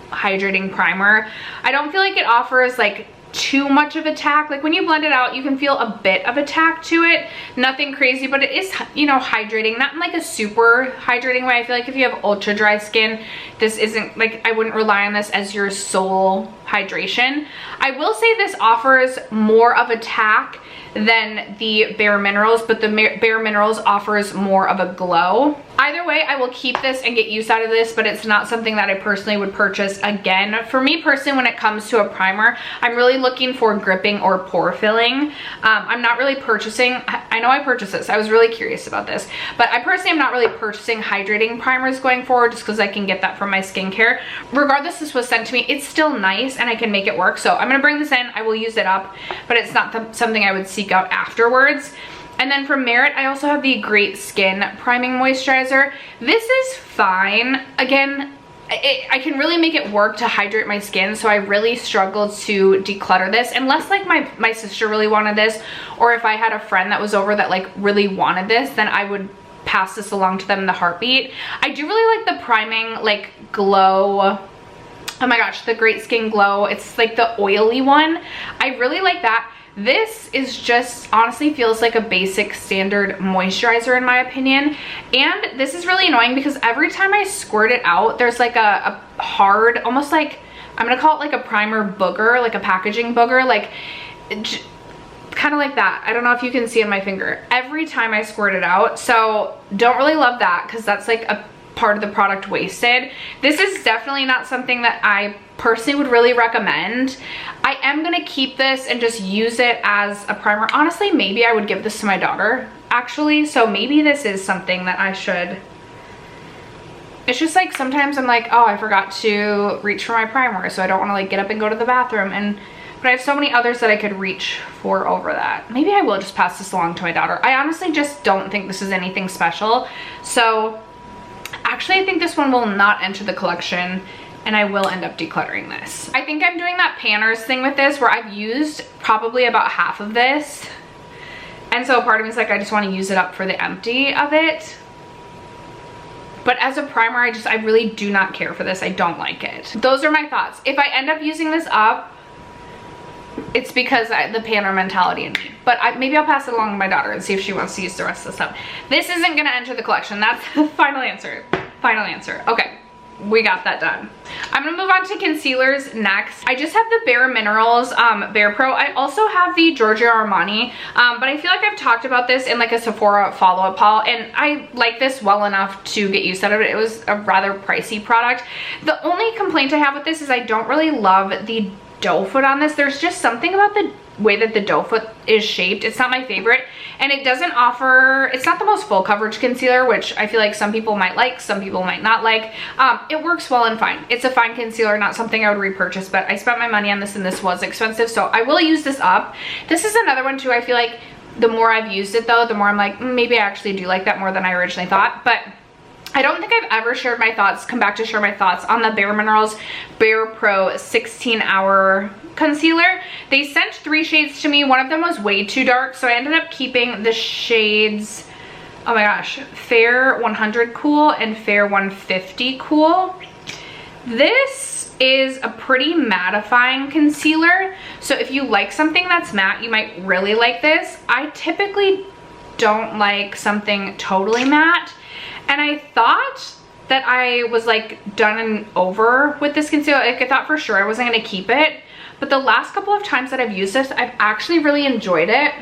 hydrating primer. I don't feel like it offers like too much of a tack. Like when you blend it out, you can feel a bit of a tack to it. Nothing crazy, but it is, you know, hydrating, not in like a super hydrating way. I feel like if you have ultra dry skin, this isn't like, I wouldn't rely on this as your sole hydration. I will say this offers more of a tack than the Bare Minerals, but the Bare Minerals offers more of a glow. Either way, I will keep this and get use out of this, but it's not something that I personally would purchase again. For me personally, when it comes to a primer, I'm really looking for gripping or pore filling. I'm not really purchasing, I know I purchased this, I was really curious about this, but I personally am not really purchasing hydrating primers going forward, just because I can get that from my skincare. Regardless, this was sent to me, it's still nice and I can make it work. So I'm gonna bring this in, I will use it up, but it's not something I would seek out afterwards. And then from Merit, I also have the Great Skin Priming Moisturizer. This is fine. Again, I can really make it work to hydrate my skin, so I really struggled to declutter this, unless like my sister really wanted this, or if I had a friend that was over that like really wanted this, then I would pass this along to them in the heartbeat. I do really like the priming like glow. Oh my gosh, the Great Skin Glow. It's like the oily one. I really like that. This is just, honestly feels like a basic standard moisturizer in my opinion. And this is really annoying because every time I squirt it out, there's like a hard, almost like, I'm gonna call it like a primer booger, like a packaging booger, like kind of like that. I don't know if you can see on my finger. Every time I squirt it out. So don't really love that, because that's like a part of the product wasted. This is definitely not something that I personally would really recommend. I am gonna keep this and just use it as a primer. Honestly, maybe I would give this to my daughter. actually, so maybe this is something that I should. It's just like sometimes I'm like, oh, I forgot to reach for my primer, so I don't want to like get up and go to the bathroom, but I have so many others that I could reach for over that. Maybe I will just pass this along to my daughter. I honestly just don't think this is anything special. So actually I think this one will not enter the collection, and I will end up decluttering this. I think I'm doing that Panners thing with this where I've used probably about half of this. And so part of me is like, I just want to use it up for the empty of it. But as a primer, I really do not care for this. I don't like it. Those are my thoughts. If I end up using this up, it's because the Panner mentality in me. But maybe I'll pass it along to my daughter and see if she wants to use the rest of the stuff. This isn't gonna enter the collection. That's the final answer. Final answer. Okay, we got that done. I'm gonna move on to concealers next. I just have the Bare Minerals Bare Pro. I also have the Giorgio Armani, but I feel like I've talked about this in like a Sephora follow-up haul, and I like this well enough to get used out of it. It was a rather pricey product. The only complaint I have with this is I don't really love the doe foot on this. There's just something about the way that the doe foot is shaped. It's not my favorite, and it doesn't offer, it's not the most full coverage concealer, which I feel like some people might like, some people might not like. It works well and fine. It's a fine concealer, not something I would repurchase, but I spent my money on this and this was expensive, so I will use this up. This is another one too, I feel like the more I've used it though, the more I'm like, maybe I actually do like that more than I originally thought. But I don't think I've ever shared my thoughts, come back to share my thoughts on the Bare Minerals Bare Pro 16-hour concealer. They sent 3 shades to me. One of them was way too dark, so I ended up keeping the shades, oh my gosh, Fair 100 Cool and Fair 150 Cool. This is a pretty mattifying concealer, so if you like something that's matte, you might really like this. I typically don't like something totally matte, and I thought that I was like done and over with this concealer. Like I thought for sure I wasn't gonna keep it, but the last couple of times that I've used this, I've actually really enjoyed it.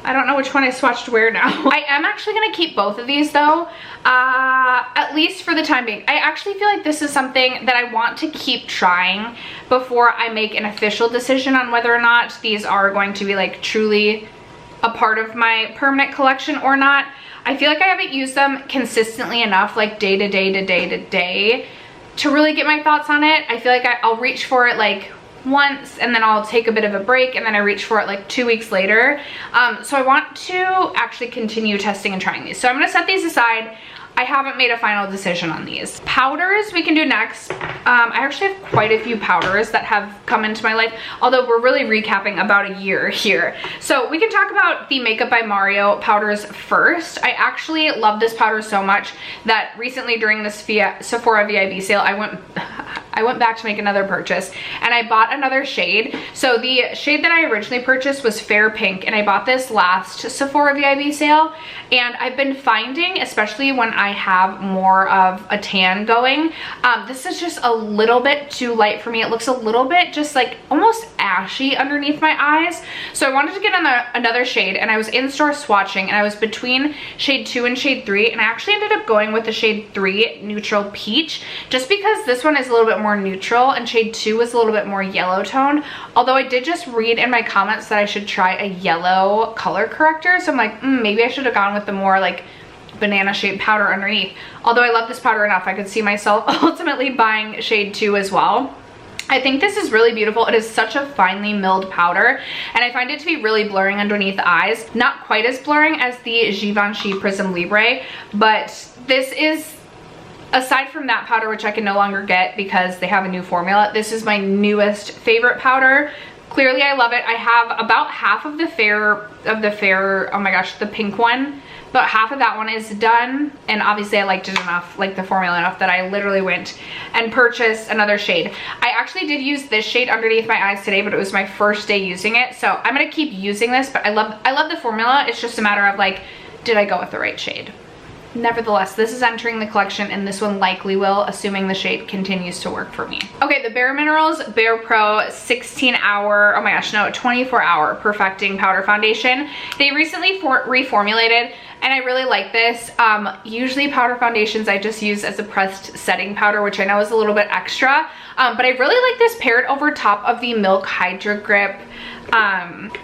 I don't know which one I swatched where now. I am actually gonna keep both of these though, at least for the time being. I actually feel like this is something that I want to keep trying before I make an official decision on whether or not these are going to be like truly a part of my permanent collection or not. I feel like I haven't used them consistently enough, like day to day to day to day, to really get my thoughts on it. I feel like I'll reach for it like once and then I'll take a bit of a break and then I reach for it like 2 weeks later. So I want to actually continue testing and trying these. So I'm gonna set these aside. I haven't made a final decision on these. Powders we can do next. I actually have quite a few powders that have come into my life, although we're really recapping about a year here. So we can talk about the Makeup by Mario powders first. I actually love this powder so much that recently during this Sephora VIB sale, I went back to make another purchase and I bought another shade. So the shade that I originally purchased was Fair Pink, and I bought this last Sephora VIB sale, and I've been finding, especially when I have more of a tan going, this is just a little bit too light for me. It looks a little bit just like almost ashy underneath my eyes. So I wanted to get on another shade, and I was in store swatching and I was between shade 2 and shade 3, and I actually ended up going with the shade 3 Neutral Peach, just because this one is a little bit more neutral and shade 2 was a little bit more yellow toned. Although I did just read in my comments that I should try a yellow color corrector, so I'm like, maybe I should have gone with the more like banana shaped powder underneath. Although I love this powder enough, I could see myself ultimately buying shade 2 as well. I think this is really beautiful. It is such a finely milled powder, and I find it to be really blurring underneath the eyes. Not quite as blurring as the Givenchy Prism Libre, but this is, aside from that powder, which I can no longer get because they have a new formula, this is my newest favorite powder. Clearly I love it. I have about half of the fair, oh my gosh, the pink one. About half of that one is done, and obviously I liked it enough, like the formula enough, that I literally went and purchased another shade. I actually did use this shade underneath my eyes today, but it was my first day using it, so I'm gonna keep using this. But I love the formula. It's just a matter of like, did I go with the right shade? Nevertheless, this is entering the collection, and this one likely will, assuming the shade continues to work for me. Okay, the Bare Minerals Bare Pro 16-hour, oh my gosh, no, 24-hour perfecting powder foundation. They recently reformulated, and I really like this. Usually powder foundations I just use as a pressed setting powder, which I know is a little bit extra, but I really like this paired over top of the Milk Hydra Grip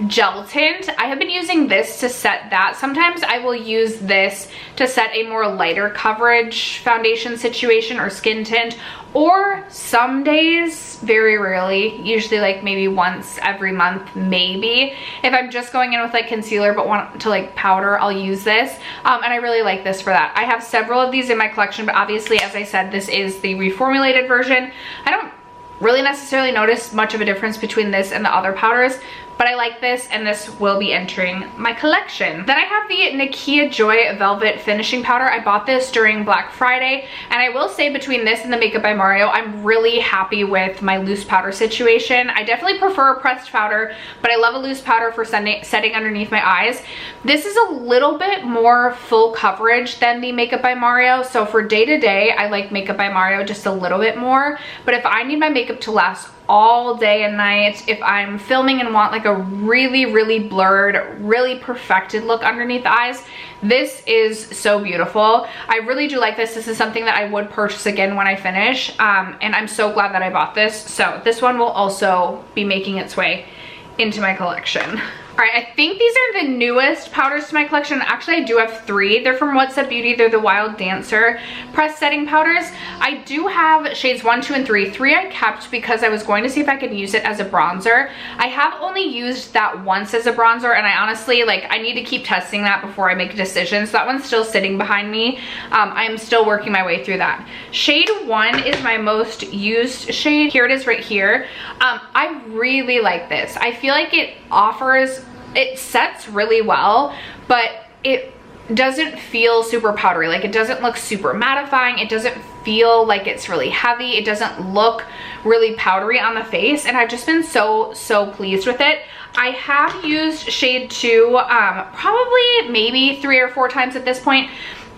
gel tint. I have been using this to set that. Sometimes I will use this to set a more lighter coverage foundation situation or skin tint, or some days, very rarely, usually like maybe once every month maybe, if I'm just going in with like concealer but want to like powder, I'll use this, and I really like this for that. I have several of these in my collection, but obviously, as I said, this is the reformulated version. I don't really necessarily notice much of a difference between this and the other powders, but I like this, and this will be entering my collection. Then I have the Nakia Joy Velvet Finishing Powder. I bought this during Black Friday, and I will say between this and the Makeup by Mario, I'm really happy with my loose powder situation. I definitely prefer a pressed powder, but I love a loose powder for setting underneath my eyes. This is a little bit more full coverage than the Makeup by Mario, so for day-to-day, I like Makeup by Mario just a little bit more, but if I need my makeup to last all day and night, if I'm filming and want like a really, really blurred, really perfected look underneath the eyes, this is so beautiful. I really do like this. This is something that I would purchase again when I finish, and I'm so glad that I bought this. So this one will also be making its way into my collection. All right, I think these are the newest powders to my collection. Actually, I do have 3. They're from YESStyle Beauty. They're the Wild Dancer pressed setting powders. I do have shades 1, 2, and 3. 3 I kept because I was going to see if I could use it as a bronzer. I have only used that once as a bronzer, and I honestly, like, I need to keep testing that before I make a decision. So that one's still sitting behind me. I am still working my way through that. Shade 1 is my most used shade. Here it is right here. I really like this. I feel like it offers, it sets really well, but it doesn't feel super powdery. Like, it doesn't look super mattifying. It doesn't feel like it's really heavy. It doesn't look really powdery on the face, and I've just been so pleased with it. I have used shade 2 probably maybe 3 or 4 times at this point.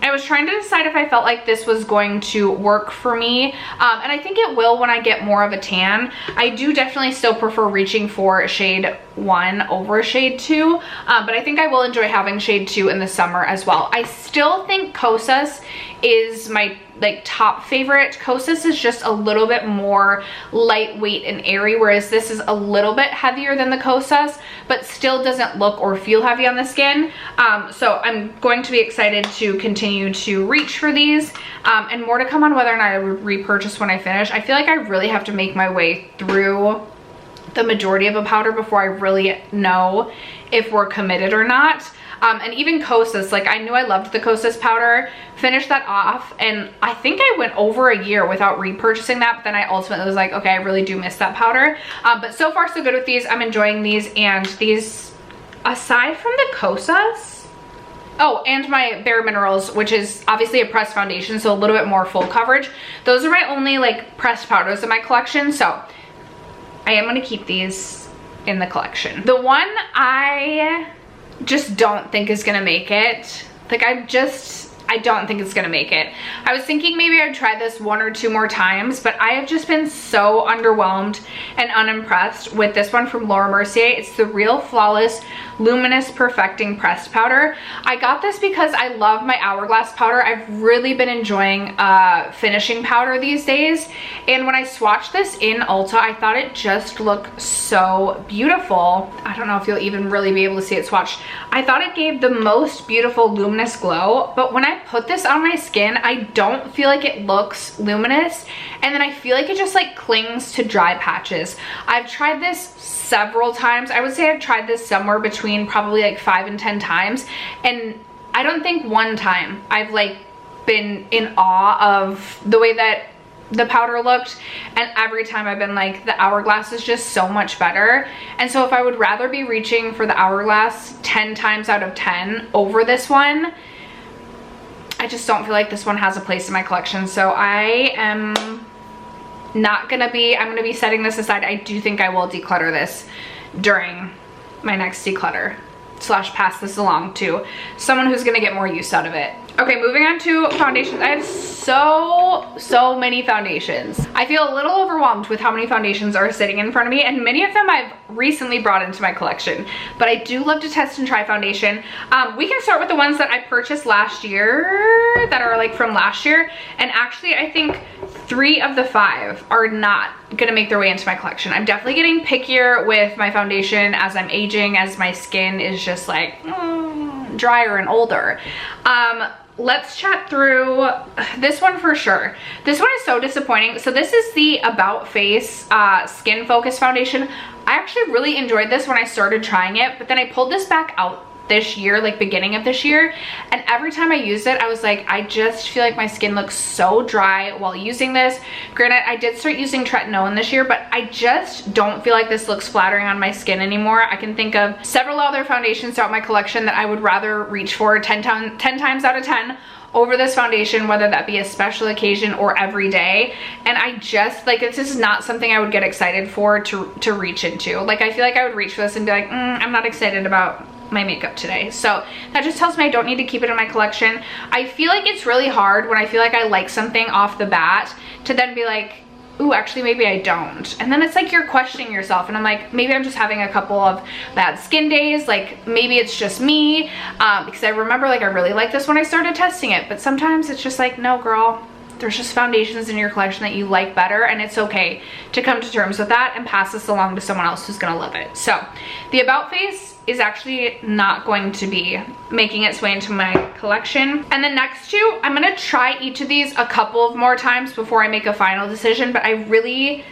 I was trying to decide if I felt like this was going to work for me, and I think it will when I get more of a tan. I do definitely still prefer reaching for shade 1 over shade 2, but I think I will enjoy having shade 2 in the summer as well. I still think Kosas is my like top favorite. Kosas is just a little bit more lightweight and airy, whereas this is a little bit heavier than the Kosas, but still doesn't look or feel heavy on the skin. So I'm going to be excited to continue to reach for these, and more to come on whether or not I would repurchase when I finish. I feel like I really have to make my way through the majority of a powder before I really know if we're committed or not. And even Kosas, like, I knew I loved the Kosas powder, finished that off, and I think I went over a year without repurchasing that, but then I ultimately was like, okay, I really do miss that powder. But so far so good with these. I'm enjoying these, and these, aside from the Kosas, oh, and my Bare Minerals, which is obviously a pressed foundation, so a little bit more full coverage. Those are my only like pressed powders in my collection, so I am gonna keep these in the collection. The one I just don't think is gonna make it, like, I don't think it's gonna make it. I was thinking maybe I'd try this 1 or 2 more times, but I have just been so underwhelmed and unimpressed with this one from Laura Mercier. It's the Real Flawless Luminous Perfecting Pressed Powder. I got this because I love my Hourglass powder. I've really been enjoying finishing powder these days, and when I swatched this in Ulta, I thought it just looked so beautiful. I don't know if you'll even really be able to see it swatched. I thought it gave the most beautiful luminous glow, but when I put this on my skin, I don't feel like it looks luminous, and then I feel like it just like clings to dry patches. I've tried this several times. I would say I've tried this somewhere between probably like 5 and 10 times, and I don't think one time I've like been in awe of the way that the powder looked, and every time I've been like, the Hourglass is just so much better. And so if I would rather be reaching for the Hourglass 10 times out of 10 over this one, I just don't feel like this one has a place in my collection. So I am not gonna be, I'm gonna be setting this aside. I do think I will declutter this during my next declutter / pass this along to someone who's gonna get more use out of it. Okay, moving on to foundations. I have so many foundations. I feel a little overwhelmed with how many foundations are sitting in front of me, and many of them I've recently brought into my collection, but I do love to test and try foundation. We can start with the ones that I purchased last year, that are like from last year, and actually I think 3 of the 5 are not gonna make their way into my collection. I'm definitely getting pickier with my foundation as I'm aging, as my skin is just like drier and older. Let's chat through this one for sure. This one is so disappointing. So this is the About Face Skin Focus Foundation. I actually really enjoyed this when I started trying it, but then I pulled this back out this year, like beginning of this year, and every time I used it I was like, I just feel like my skin looks so dry while using this. Granted, I did start using tretinoin this year, but I just don't feel like this looks flattering on my skin anymore. I can think of several other foundations throughout my collection that I would rather reach for 10 times out of 10 over this foundation, whether that be a special occasion or every day. And I just like, this is not something I would get excited for to reach into. Like, I feel like I would reach for this and be like, I'm not excited about my makeup today. So that just tells me I don't need to keep it in my collection. I feel like it's really hard when I feel like I like something off the bat to then be like, ooh, actually maybe I don't. And then it's like you're questioning yourself, and I'm like, maybe I'm just having a couple of bad skin days, like maybe it's just me, because I remember like I really liked this when I started testing it, but sometimes it's just like, no girl, there's just foundations in your collection that you like better, and it's okay to come to terms with that and pass this along to someone else who's gonna love it. So the About Face is actually not going to be making its way into my collection. And the next 2, I'm gonna try each of these a couple of more times before I make a final decision, but I really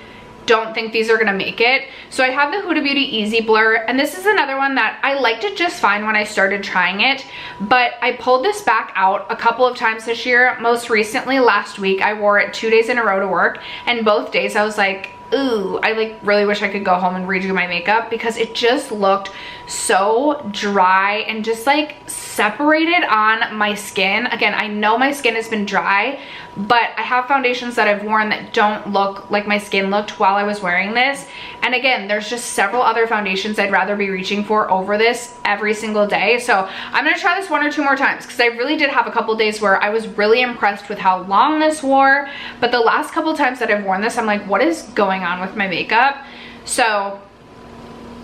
don't think these are gonna make it. So I have the Huda Beauty Easy Blur, and this is another one that I liked it just fine when I started trying it, but I pulled this back out a couple of times this year. Most recently last week, I wore it 2 days in a row to work, and both days I was like, ooh, I like really wish I could go home and redo my makeup, because it just looked so dry and just like separated on my skin. Again, I know my skin has been dry, but I have foundations that I've worn that don't look like my skin looked while I was wearing this. And again, there's just several other foundations I'd rather be reaching for over this every single day. So I'm gonna try this 1 or 2 more times, because I really did have a couple days where I was really impressed with how long this wore, but the last couple times that I've worn this, I'm like, what is going on with my makeup? So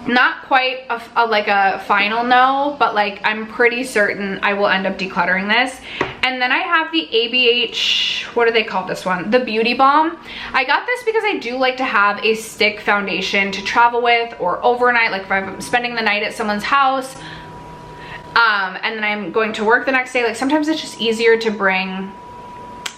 not quite like a final no, but like I'm pretty certain I will end up decluttering this. And then I have the ABH, what do they call this one? The Beauty Balm. I got this because I do like to have a stick foundation to travel with or overnight, like if I'm spending the night at someone's house, and then I'm going to work the next day. Like sometimes it's just easier to bring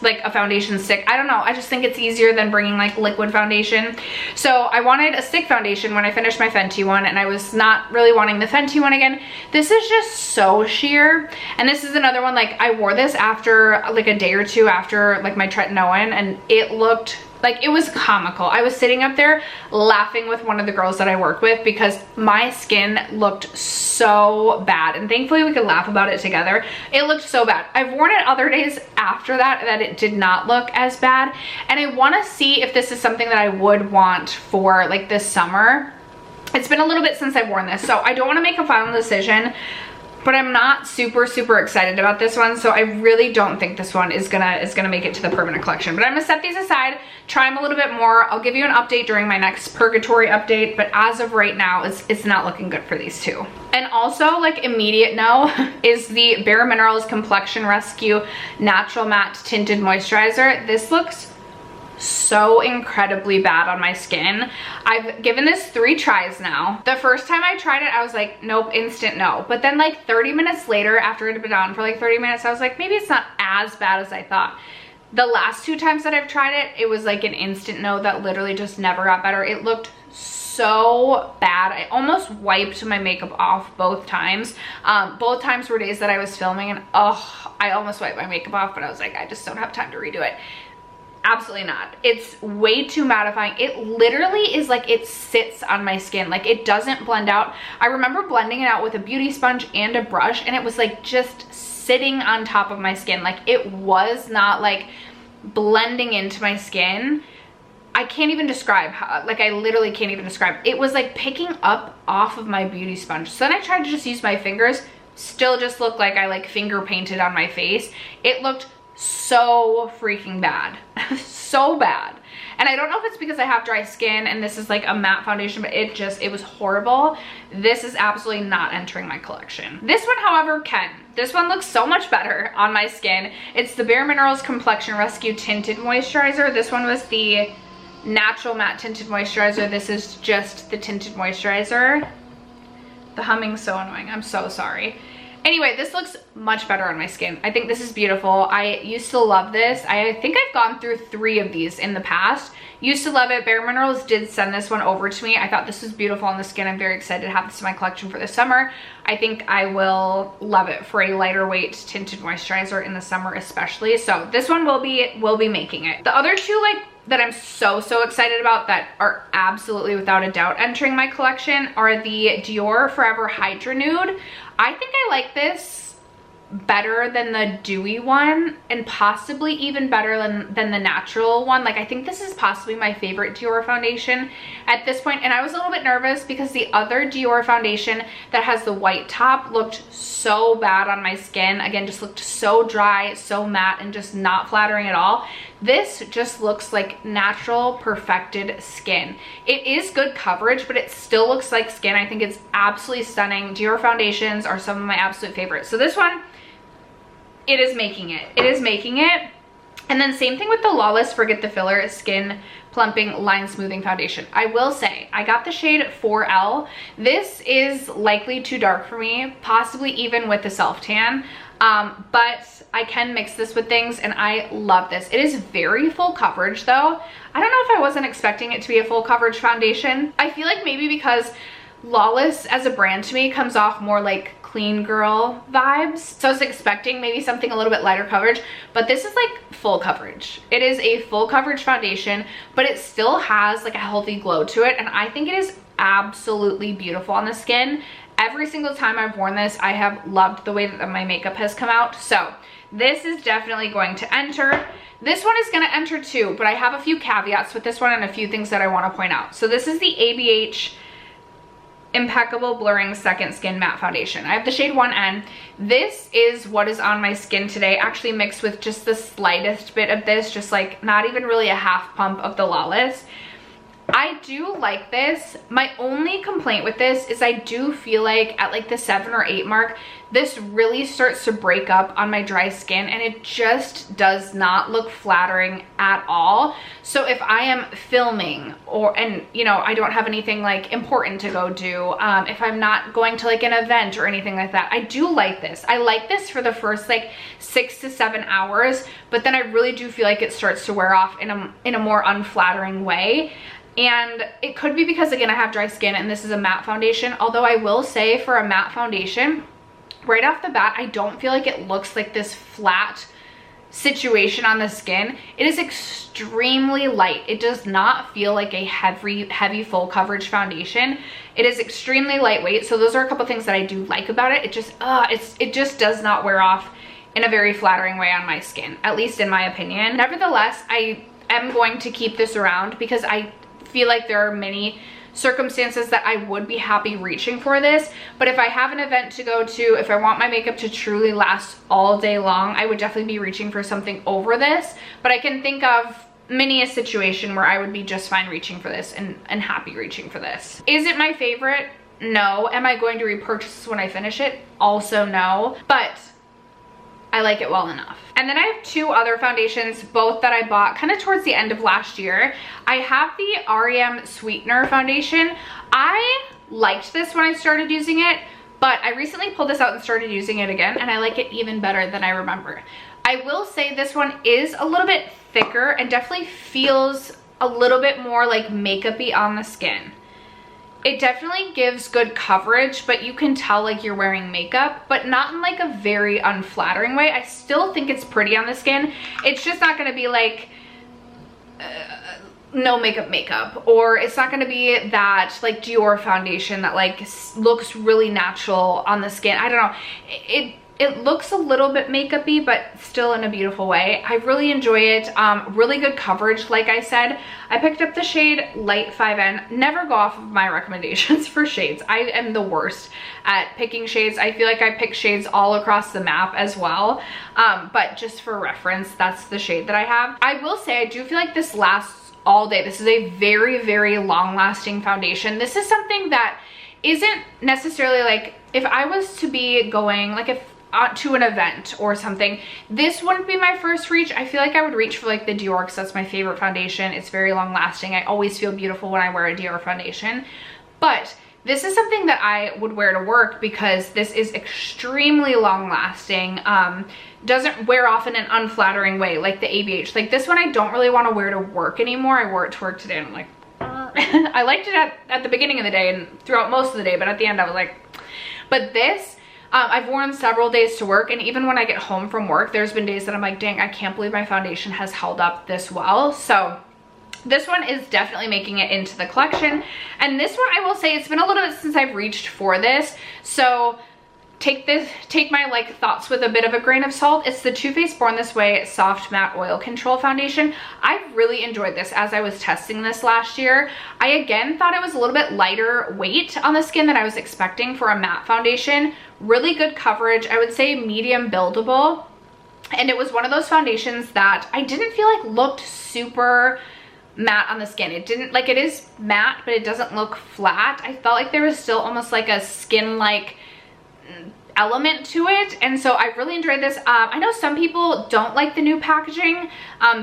like a foundation stick. I don't know, I just think it's easier than bringing like liquid foundation. So I wanted a stick foundation when I finished my Fenty one, and I was not really wanting the Fenty one again. This is just so sheer, and this is another one, like I wore this after like a day or 2 after like my tretinoin, and it looked like it was comical. I was sitting up there laughing with one of the girls that I work with because my skin looked so bad, and thankfully we could laugh about it together. It looked so bad. I've worn it other days after that it did not look as bad, and I want to see if this is something that I would want for like this summer. It's been a little bit since I've worn this, so I don't want to make a final decision, but I'm not super excited about this one, so I really don't think this one is gonna make it to the permanent collection. But I'm gonna set these aside, try them a little bit more. I'll give you an update during my next Purgatory update, but as of right now, it's not looking good for these 2. And also, like, immediate no is the Bare Minerals Complexion Rescue Natural Matte Tinted Moisturizer. This looks so incredibly bad on my skin. I've given this 3 tries now. The first time I tried it, I was like, nope, instant no. But then like 30 minutes later, after it had been on for like 30 minutes, I was like, maybe it's not as bad as I thought. The last 2 times that I've tried it, it was like an instant no that literally just never got better. It looked so bad. I almost wiped my makeup off both times. Both times were days that I was filming, and I almost wiped my makeup off, but I was like, I just don't have time to redo it. Absolutely not. It's way too mattifying. It literally is like it sits on my skin. Like it doesn't blend out. I remember blending it out with a beauty sponge and a brush, and it was like just sitting on top of my skin. Like it was not like blending into my skin. I can't even describe how, like I literally can't even describe. It was like picking up off of my beauty sponge. So then I tried to just use my fingers. still just looked like I like finger painted on my face. It looked so freaking bad. So bad. And I don't know if it's because I have dry skin and this is like a matte foundation, but it was horrible. This is absolutely not entering my collection. This one, however, can. This one looks so much better on my skin. It's the Bare Minerals Complexion Rescue Tinted Moisturizer. This one was the natural matte tinted moisturizer. This is just the tinted moisturizer. The humming's so annoying. I'm so sorry. Anyway, this looks much better on my skin. I think this is beautiful. I used to love this. I think I've gone through 3 of these in the past. Used to love it. Bare Minerals did send this one over to me. I thought this was beautiful on the skin. I'm very excited to have this in my collection for the summer. I think I will love it for a lighter weight tinted moisturizer in the summer especially. So this one will be making it. The other 2 like that I'm so excited about that are absolutely without a doubt entering my collection are the Dior Forever Hydra Nude. I think I like this better than the dewy one and possibly even better than the natural one. Like I think this is possibly my favorite Dior foundation at this point, and I was a little bit nervous because the other Dior foundation that has the white top looked so bad on my skin. Again, just looked so dry, so matte, and just not flattering at all. This just looks like natural perfected skin. It is good coverage, but it still looks like skin. I think it's absolutely stunning. Dior foundations are some of my absolute favorites. So this one, it is making it. It is making it. And then same thing with the Lawless Forget the Filler Skin Plumping Line Smoothing Foundation. I will say, I got the shade 4L. This is likely too dark for me, possibly even with the self-tan. But I can mix this with things and I love this. It is very full coverage though. I don't know if I wasn't expecting it to be a full coverage foundation. I feel like maybe because Lawless as a brand to me comes off more like clean girl vibes, so I was expecting maybe something a little bit lighter coverage, but this is like full coverage. It is a full coverage foundation, but it still has like a healthy glow to it, and I think it is absolutely beautiful on the skin. Every single time I've worn this, I have loved the way that my makeup has come out. So this is definitely going to enter. This one is going to enter too, but I have a few caveats with this one and a few things that I want to point out. So this is the ABH Impeccable Blurring Second Skin Matte Foundation. I have the shade 1N. This is what is on my skin today, actually mixed with just the slightest bit of this, just like not even really a half pump of the Lawless. I do like this. My only complaint with this is I do feel like at like the 7 or 8 mark, this really starts to break up on my dry skin and it just does not look flattering at all. So if I am filming and you know, I don't have anything like important to go do, if I'm not going to like an event or anything like that, I do like this. I like this for the first like 6 to 7 hours, but then I really do feel like it starts to wear off in a more unflattering way. And it could be because, again, I have dry skin and this is a matte foundation. Although I will say for a matte foundation, right off the bat, I don't feel like it looks like this flat situation on the skin. It is extremely light. It does not feel like a heavy full coverage foundation. It is extremely lightweight. So those are a couple things that I do like about it. It just does not wear off in a very flattering way on my skin, at least in my opinion. Nevertheless, I am going to keep this around because I feel like there are many circumstances that I would be happy reaching for this, but if I have an event to go to, if I want my makeup to truly last all day long, I would definitely be reaching for something over this. But I can think of many a situation where I would be just fine reaching for this and happy reaching for this. Is it my favorite? No. Am I going to repurchase when I finish it? Also no, but I like it well enough. And then I have 2 other foundations, both that I bought kind of towards the end of last year. I have the REM Sweetener foundation. I liked this when I started using it, but I recently pulled this out and started using it again, and I like it even better than I remember. I will say this one is a little bit thicker and definitely feels a little bit more like makeup-y on the skin. It definitely gives good coverage, but you can tell like you're wearing makeup, but not in like a very unflattering way. I still think it's pretty on the skin. It's just not going to be like no makeup, or it's not going to be that like Dior foundation that like looks really natural on the skin. I don't know. it looks a little bit makeup-y, but still in a beautiful way. I really enjoy it. Really good coverage, like I said. I picked up the shade Light 5N. Never go off of my recommendations for shades. I am the worst at picking shades. I feel like I pick shades all across the map as well. But just for reference, that's the shade that I have. I will say, I do feel like this lasts all day. This is a very, very long-lasting foundation. This is something that isn't necessarily like, if I was to be going, like if to an event or something, this wouldn't be my first reach. I feel like I would reach for like the Dior, because that's my favorite foundation. It's very long lasting. I always feel beautiful when I wear a Dior foundation. But this is something that I would wear to work because this is extremely long lasting. Doesn't wear off in an unflattering way like the ABH. Like this one I don't really want to wear to work anymore. I wore it to work today and I'm like, I liked it at the beginning of the day and throughout most of the day, but at the end I was like, but this, I've worn several days to work, and even when I get home from work, there's been days that I'm like, dang, I can't believe my foundation has held up this well. So this one is definitely making it into the collection. And this one, I will say, it's been a little bit since I've reached for this, so take my like thoughts with a bit of a grain of salt. It's the Too Faced Born This Way Soft Matte Oil Control Foundation. I really enjoyed this as I was testing this last year. I again thought it was a little bit lighter weight on the skin than I was expecting for a matte foundation. Really good coverage. I would say medium buildable. And it was one of those foundations that I didn't feel like looked super matte on the skin. It didn't, like, it is matte, but it doesn't look flat. I felt like there was still almost like a skin-like element to it, and so I really enjoyed this. I know some people don't like the new packaging,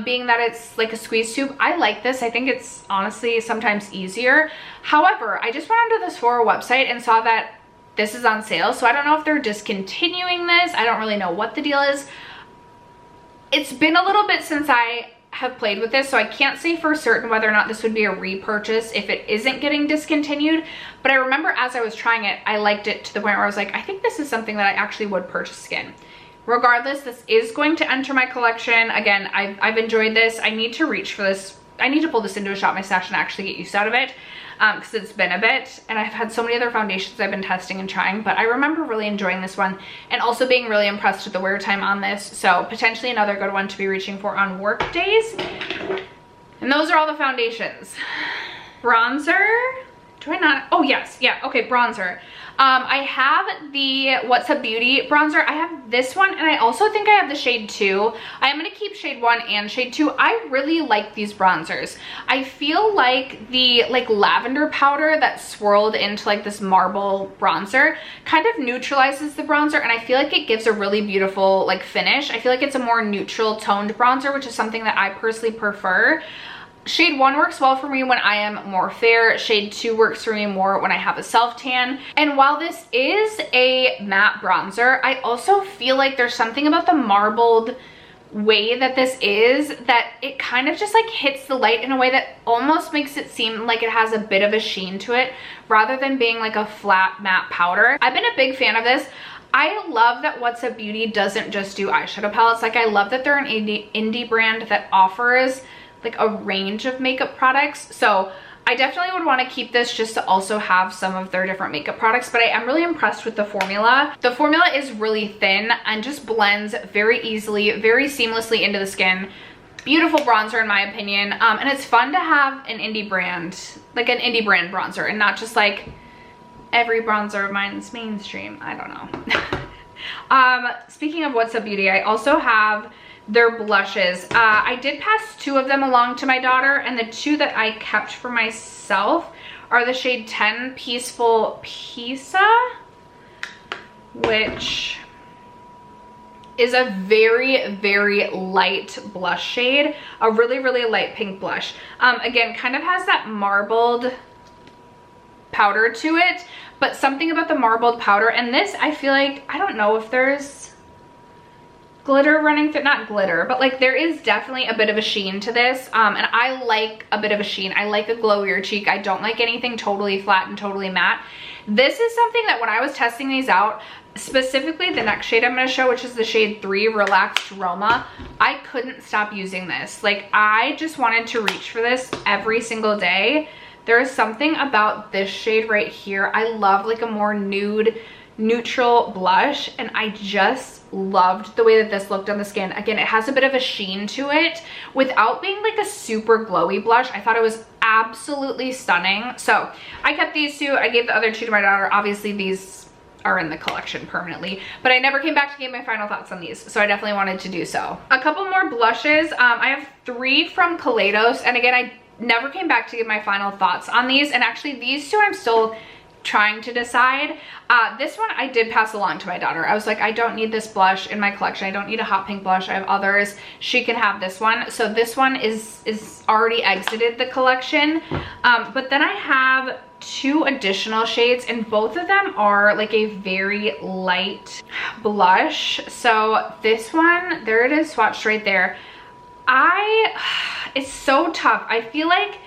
being that it's like a squeeze tube. I like this. I think it's honestly sometimes easier. However, I just went onto the Sephora website and saw that this is on sale, so I don't know if they're discontinuing this. I don't really know what the deal is. It's been a little bit since I have played with this, so I can't say for certain whether or not this would be a repurchase if it isn't getting discontinued, but I remember as I was trying it, I liked it to the point where I was like, I think this is something that I actually would purchase again. Regardless, this is going to enter my collection. Again, I've enjoyed this. I need to reach for this. I need to pull this into a shop my stash and actually get use out of it, because it's been a bit, and I've had so many other foundations I've been testing and trying, but I remember really enjoying this one and also being really impressed with the wear time on this. So potentially another good one to be reaching for on work days. And those are all the foundations. Bronzer, do I not? Oh yes, yeah, okay, bronzer. I have the What's Up Beauty bronzer. I have this one, and I also think I have the shade 2. I am going to keep shade 1 and shade 2. I really like these bronzers. I feel like the lavender powder that swirled into like this marble bronzer kind of neutralizes the bronzer, and I feel like it gives a really beautiful like finish. I feel like it's a more neutral toned bronzer, which is something that I personally prefer. Shade 1 works well for me when I am more fair. Shade 2 works for me more when I have a self tan. And while this is a matte bronzer, I also feel like there's something about the marbled way that this is that it kind of just like hits the light in a way that almost makes it seem like it has a bit of a sheen to it rather than being like a flat matte powder. I've been a big fan of this. I love that What's Up Beauty doesn't just do eyeshadow palettes. Like, I love that they're an indie brand that offers like a range of makeup products. So I definitely would want to keep this just to also have some of their different makeup products, but I am really impressed with the formula. The formula is really thin and just blends very easily, very seamlessly into the skin. Beautiful bronzer in my opinion. And it's fun to have an indie brand, like an indie brand bronzer, and not just like every bronzer of mine is mainstream. I don't know. Speaking of What's Up Beauty, I also have their blushes. I did pass 2 of them along to my daughter, and the 2 that I kept for myself are the shade 10 Peaceful Pizza, which is a very, very light blush shade. A really, really light pink blush. Again, kind of has that marbled powder to it, but something about the marbled powder, and this, I feel like, I don't know if there's glitter running through, not glitter, but like there is definitely a bit of a sheen to this, and I like a bit of a sheen. I like a glowier cheek. I don't like anything totally flat and totally matte. This is something that when I was testing these out, specifically the next shade I'm going to show, which is the shade 3 Relaxed Roma, I couldn't stop using this. Like, I just wanted to reach for this every single day. There is something about this shade right here. I love like a more nude neutral blush, and I just loved the way that this looked on the skin. Again, it has a bit of a sheen to it without being like a super glowy blush. I thought it was absolutely stunning. So I kept these two. I gave the other two to my daughter. Obviously these are in the collection permanently, but I never came back to give my final thoughts on these, so I definitely wanted to do so. A couple more blushes. I have 3 from Kaleidos, and again, I never came back to give my final thoughts on these, and actually these two I'm still trying to decide. This one I did pass along to my daughter. I was like, I don't need this blush in my collection. I don't need a hot pink blush. I have others. She can have this one. So this one is already exited the collection. But then I have 2 additional shades, and both of them are like a very light blush. So this one, there it is swatched right there. It's so tough. I feel like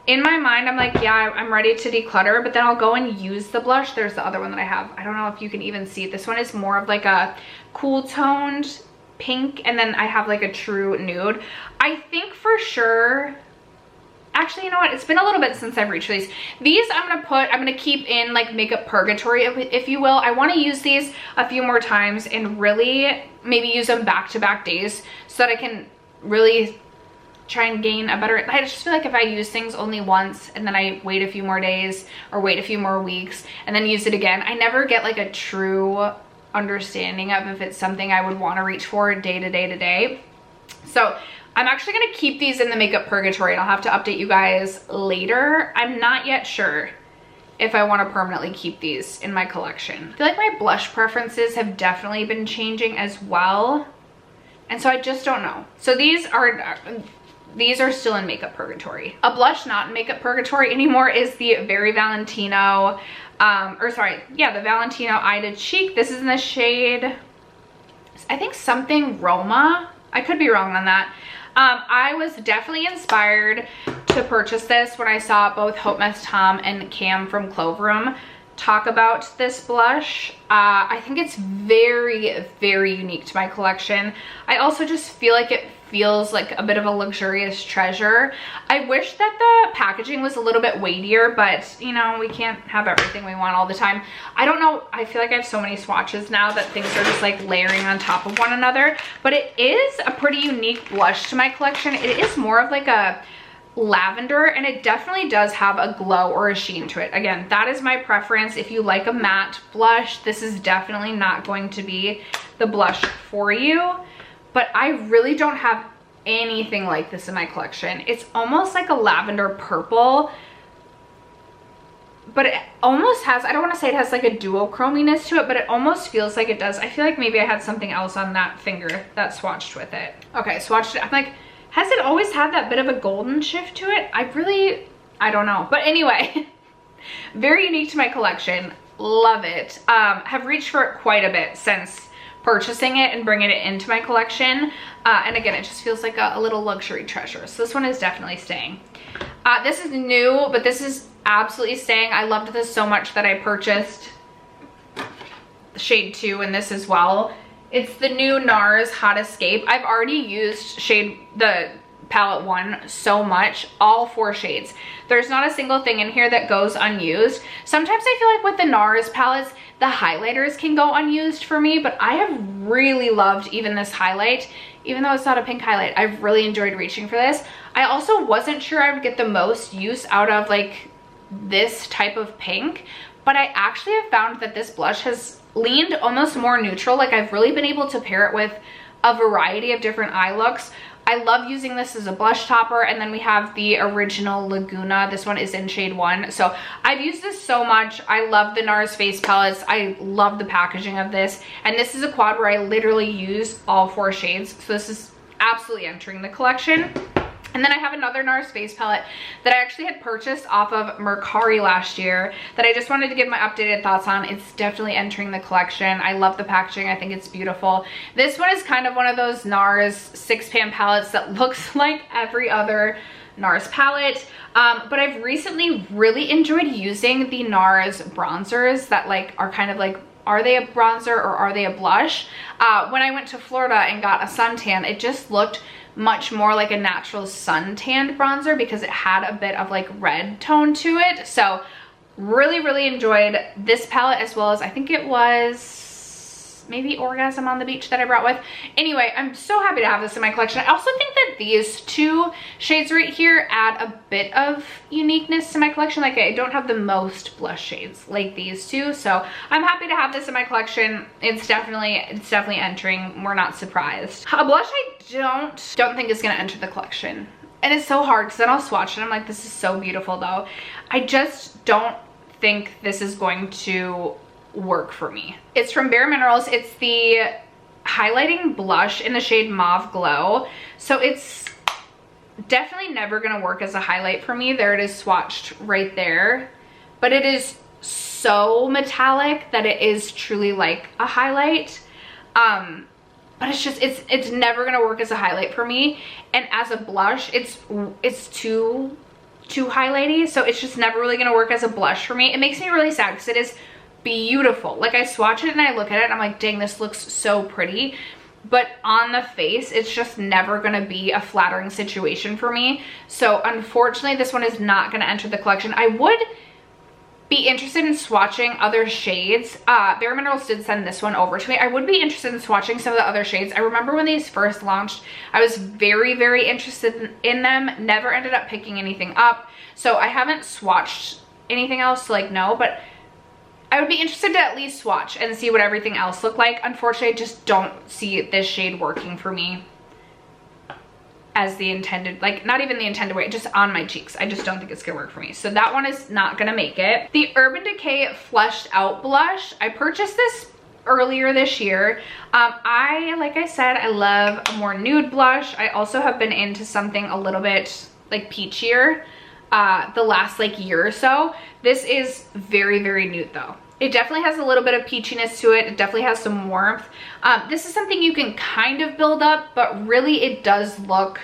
in my mind, I'm like, yeah, I'm ready to declutter, but then I'll go and use the blush. There's the other one that I have. I don't know if you can even see. This one is more of like a cool toned pink, and then I have like a true nude. I think for sure, actually, you know what? It's been a little bit since I've reached these. These I'm gonna keep in like Makeup Purgatory, if you will. I want to use these a few more times and really maybe use them back-to-back days so that I can really try and gain a better, I just feel like if I use things only once and then I wait a few more days or wait a few more weeks and then use it again, I never get like a true understanding of if it's something I would want to reach for day to day to day. So I'm actually going to keep these in the Makeup Purgatory, and I'll have to update you guys later. I'm not yet sure if I want to permanently keep these in my collection. I feel like my blush preferences have definitely been changing as well, and so I just don't know. So these are still in Makeup Purgatory. A blush not in Makeup Purgatory anymore is the Very Valentino, the Valentino Ida Cheek. This is in the shade, I think something Roma. I could be wrong on that. I was definitely inspired to purchase this when I saw both Hope Mess Tom and Cam from Cloveroom talk about this blush. I think it's very, very unique to my collection. I also just feel like it feels like a bit of a luxurious treasure. I wish that the packaging was a little bit weightier, but you know, we can't have everything we want all the time. I don't know, I feel like I have so many swatches now that things are just like layering on top of one another, but it is a pretty unique blush to my collection. It is more of like a lavender, and it definitely does have a glow or a sheen to it. Again, that is my preference. If you like a matte blush, this is definitely not going to be the blush for you, but I really don't have anything like this in my collection. It's almost like a lavender purple, but it almost has, I don't want to say it has like a duochrominess to it, but it almost feels like it does. I feel like maybe I had something else on that finger that swatched with it. Okay, swatched it. I'm like, has it always had that bit of a golden shift to it? I don't know. But anyway, very unique to my collection. Love it. Have reached for it quite a bit since purchasing it and bringing it into my collection. And again, it just feels like a little luxury treasure. So this one is definitely staying. This is new, but this is absolutely staying. I loved this so much that I purchased shade 2 in this as well. It's the new NARS Hot Escape. I've already used the palette 1 so much, all 4 shades. There's not a single thing in here that goes unused. Sometimes I feel like with the NARS palettes, the highlighters can go unused for me, but I have really loved even this highlight. Even though it's not a pink highlight, I've really enjoyed reaching for this. I also wasn't sure I would get the most use out of like this type of pink, but I actually have found that this blush has leaned almost more neutral. Like I've really been able to pair it with a variety of different eye looks. I love using this as a blush topper, and then we have the original Laguna. This one is in shade 1. So I've used this so much. I love the NARS face palettes. I love the packaging of this, and this is a quad where I literally use all 4 shades. So this is absolutely entering the collection. And then I have another NARS face palette that I actually had purchased off of Mercari last year that I just wanted to give my updated thoughts on. It's definitely entering the collection. I love the packaging. I think it's beautiful. This one is kind of one of those NARS 6-pan palettes that looks like every other NARS palette. But I've recently really enjoyed using the NARS bronzers that like are kind of like, are they a bronzer or are they a blush? When I went to Florida and got a suntan, it just looked much more like a natural suntanned bronzer because it had a bit of like red tone to it. So Really enjoyed this palette, as well as I think it was maybe Orgasm on the Beach that I brought with. Anyway, I'm so happy to have this in my collection. I also think that these two shades right here add a bit of uniqueness to my collection. Like, I don't have the most blush shades like these two, so I'm happy to have this in my collection. It's definitely entering. We're not surprised. A blush I don't think is gonna enter the collection. And it's so hard because then I'll swatch it. I'm like, this is so beautiful though. I just don't think this is going to work for me. It's from Bare Minerals. It's the highlighting blush in the shade Mauve Glow. So it's definitely never gonna work as a highlight for me. There it is swatched right there. But it is so metallic that it is truly like a highlight. But it's never gonna work as a highlight for me. And as a blush, it's too highlighty. So it's just never really gonna work as a blush for me. It makes me really sad because it is beautiful. Like, I swatch it and I look at it and I'm like, dang, this looks so pretty. But on the face, it's just never gonna be a flattering situation for me. So unfortunately, this one is not gonna enter the collection. I would be interested in swatching other shades. Bare Minerals did send this one over to me. I would be interested in swatching some of the other shades. I remember when these first launched, I was very interested in them. Never ended up picking anything up. So I haven't swatched anything else to like know, but I would be interested to at least swatch and see what everything else looked like. Unfortunately, I just don't see this shade working for me as the intended, like not even the intended way, just on my cheeks. I just don't think it's gonna work for me. So that one is not gonna make it. The Urban Decay Fleshed Out Blush, I purchased this earlier this year. Like I said, I love a more nude blush. I also have been into something a little bit like peachier the last like year or so. This is very nude though. It definitely has a little bit of peachiness to it. It definitely has some warmth. This is something you can kind of build up, but really it does look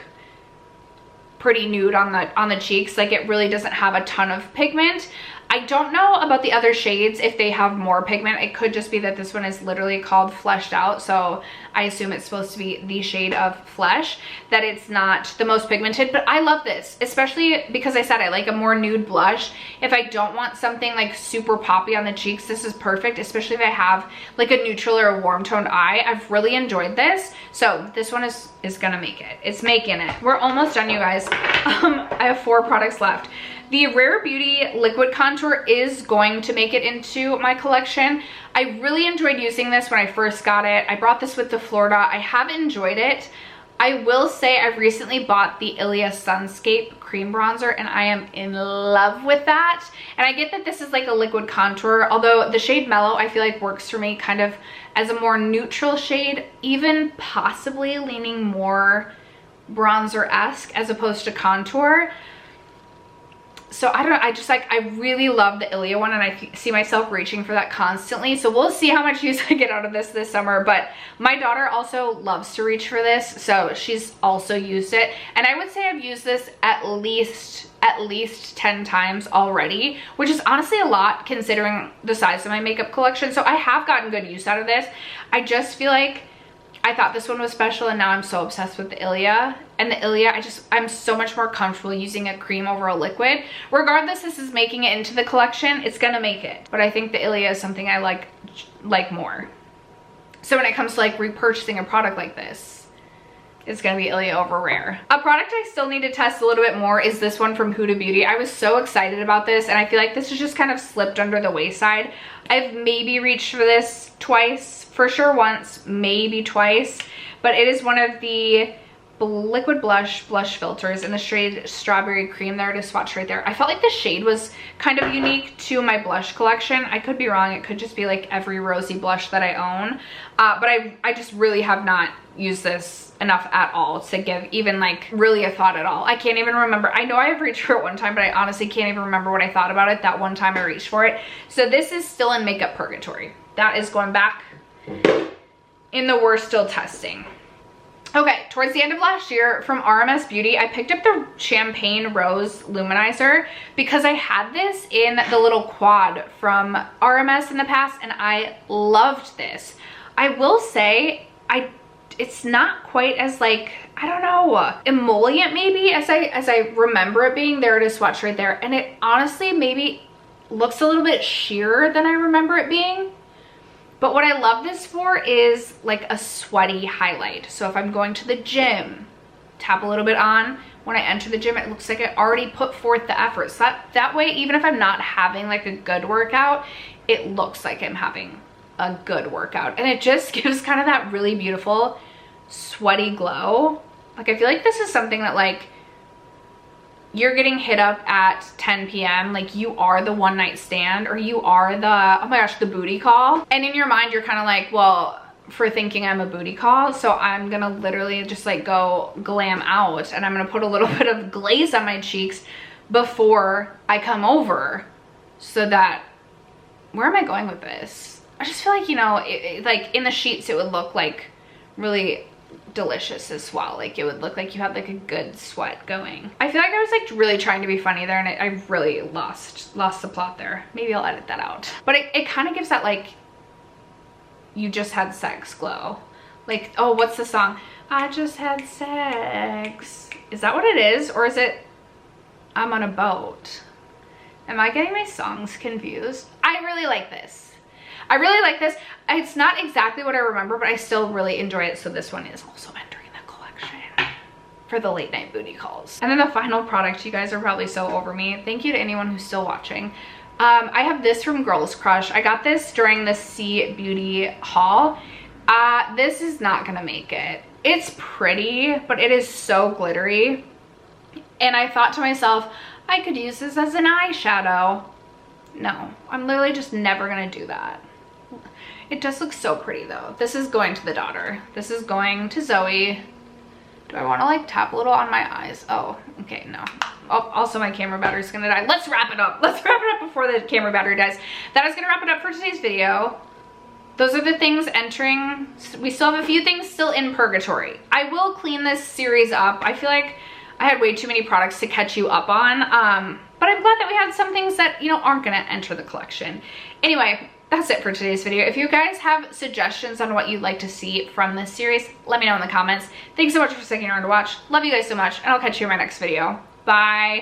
pretty nude on the cheeks. Like, it really doesn't have a ton of pigment. I don't know about the other shades if they have more pigment. It could just be that this one is literally called Fleshed Out, so I assume it's supposed to be the shade of flesh, that it's not the most pigmented. But I love this, especially because I said I like a more nude blush. If I don't want something like super poppy on the cheeks, this is perfect, especially if I have like a neutral or a warm toned eye. I've really enjoyed this, so this one is gonna make it. It's making it. We're almost done, you guys. I have 4 products left. The Rare Beauty Liquid Contour is going to make it into my collection. I really enjoyed using this when I first got it. I brought this with to Florida. I have enjoyed it. I will say I've recently bought the Ilia Sunscape Cream Bronzer, and I am in love with that. And I get that this is like a liquid contour, although the shade Mellow I feel like works for me kind of as a more neutral shade, even possibly leaning more bronzer-esque as opposed to contour. So I don't know, I really love the Ilia one, and I see myself reaching for that constantly. So we'll see how much use I get out of this summer. But my daughter also loves to reach for this, so she's also used it. And I would say I've used this at least 10 times already, which is honestly a lot considering the size of my makeup collection. So I have gotten good use out of this. I just feel like I thought this one was special, and now I'm so obsessed with the Ilia. And the Ilia, I'm so much more comfortable using a cream over a liquid. Regardless, this is making it into the collection. It's gonna make it. But I think the Ilia is something I like more. So when it comes to like repurchasing a product like this, it's gonna be Ilia over Rare. A product I still need to test a little bit more is this one from Huda Beauty. I was so excited about this, and I feel like this has just kind of slipped under the wayside. I've maybe reached for this twice, for sure once, maybe twice, but it is one of the liquid blush filters in the shade Strawberry Cream. There it is swatched right there. I felt like the shade was kind of unique to my blush collection. I could be wrong. It could just be like every rosy blush that I own. But I just really have not used this enough at all to give even like really a thought at all. I can't even remember. I know I've reached for it one time, but I honestly can't even remember what I thought about it that one time I reached for it. So this is still in Makeup Purgatory. That is going back in the We're Still Testing. Okay, towards the end of last year from RMS Beauty, I picked up the Champagne Rose Luminizer because I had this in the little quad from RMS in the past, and I loved this. I will say, it's not quite as like, I don't know, emollient maybe as I remember it being. There it is swatched right there. And it honestly maybe looks a little bit sheerer than I remember it being. But what I love this for is like a sweaty highlight. So if I'm going to the gym, tap a little bit on. When I enter the gym, it looks like I already put forth the effort. So that way, even if I'm not having like a good workout, it looks like I'm having a good workout. And it just gives kind of that really beautiful sweaty glow. Like I feel like this is something that like you're getting hit up at 10 p.m. like you are the one night stand, or you are the, oh my gosh, the booty call. And in your mind, you're kind of like, well, for thinking I'm a booty call, so I'm gonna literally just like go glam out, and I'm gonna put a little bit of glaze on my cheeks before I come over, so that, where am I going with this? I just feel like, you know, like in the sheets it would look like really delicious as well. Like it would look like you had like a good sweat going. I feel like I was like really trying to be funny there, and I really lost the plot there. Maybe I'll edit that out. But it kind of gives that like you just had sex glow. Like, oh, what's the song? I just had sex. Is that what it is? Or is it I'm on a boat? Am I getting my songs confused? I really like this. I really like this. It's not exactly what I remember, but I still really enjoy it. So this one is also entering the collection for the late night booty calls. And then the final product, you guys are probably so over me. Thank you to anyone who's still watching. I have this from Girls Crush. I got this during the C Beauty haul. This is not gonna make it. It's pretty, but it is so glittery. And I thought to myself, I could use this as an eyeshadow. No, I'm literally just never gonna do that. It does look so pretty though. This is going to the daughter. This is going to Zoe. Do I want to like tap a little on my eyes? Oh, okay, no. Oh, also my camera battery's gonna die. Let's wrap it up. Let's wrap it up before the camera battery dies. That is gonna wrap it up for today's video. Those are the things entering. We still have a few things still in Purgatory. I will clean this series up. I feel like I had way too many products to catch you up on. But I'm glad that we had some things that, you know, aren't gonna enter the collection. Anyway, that's it for today's video. If you guys have suggestions on what you'd like to see from this series, let me know in the comments. Thanks so much for sticking around to watch. Love you guys so much, and I'll catch you in my next video. Bye.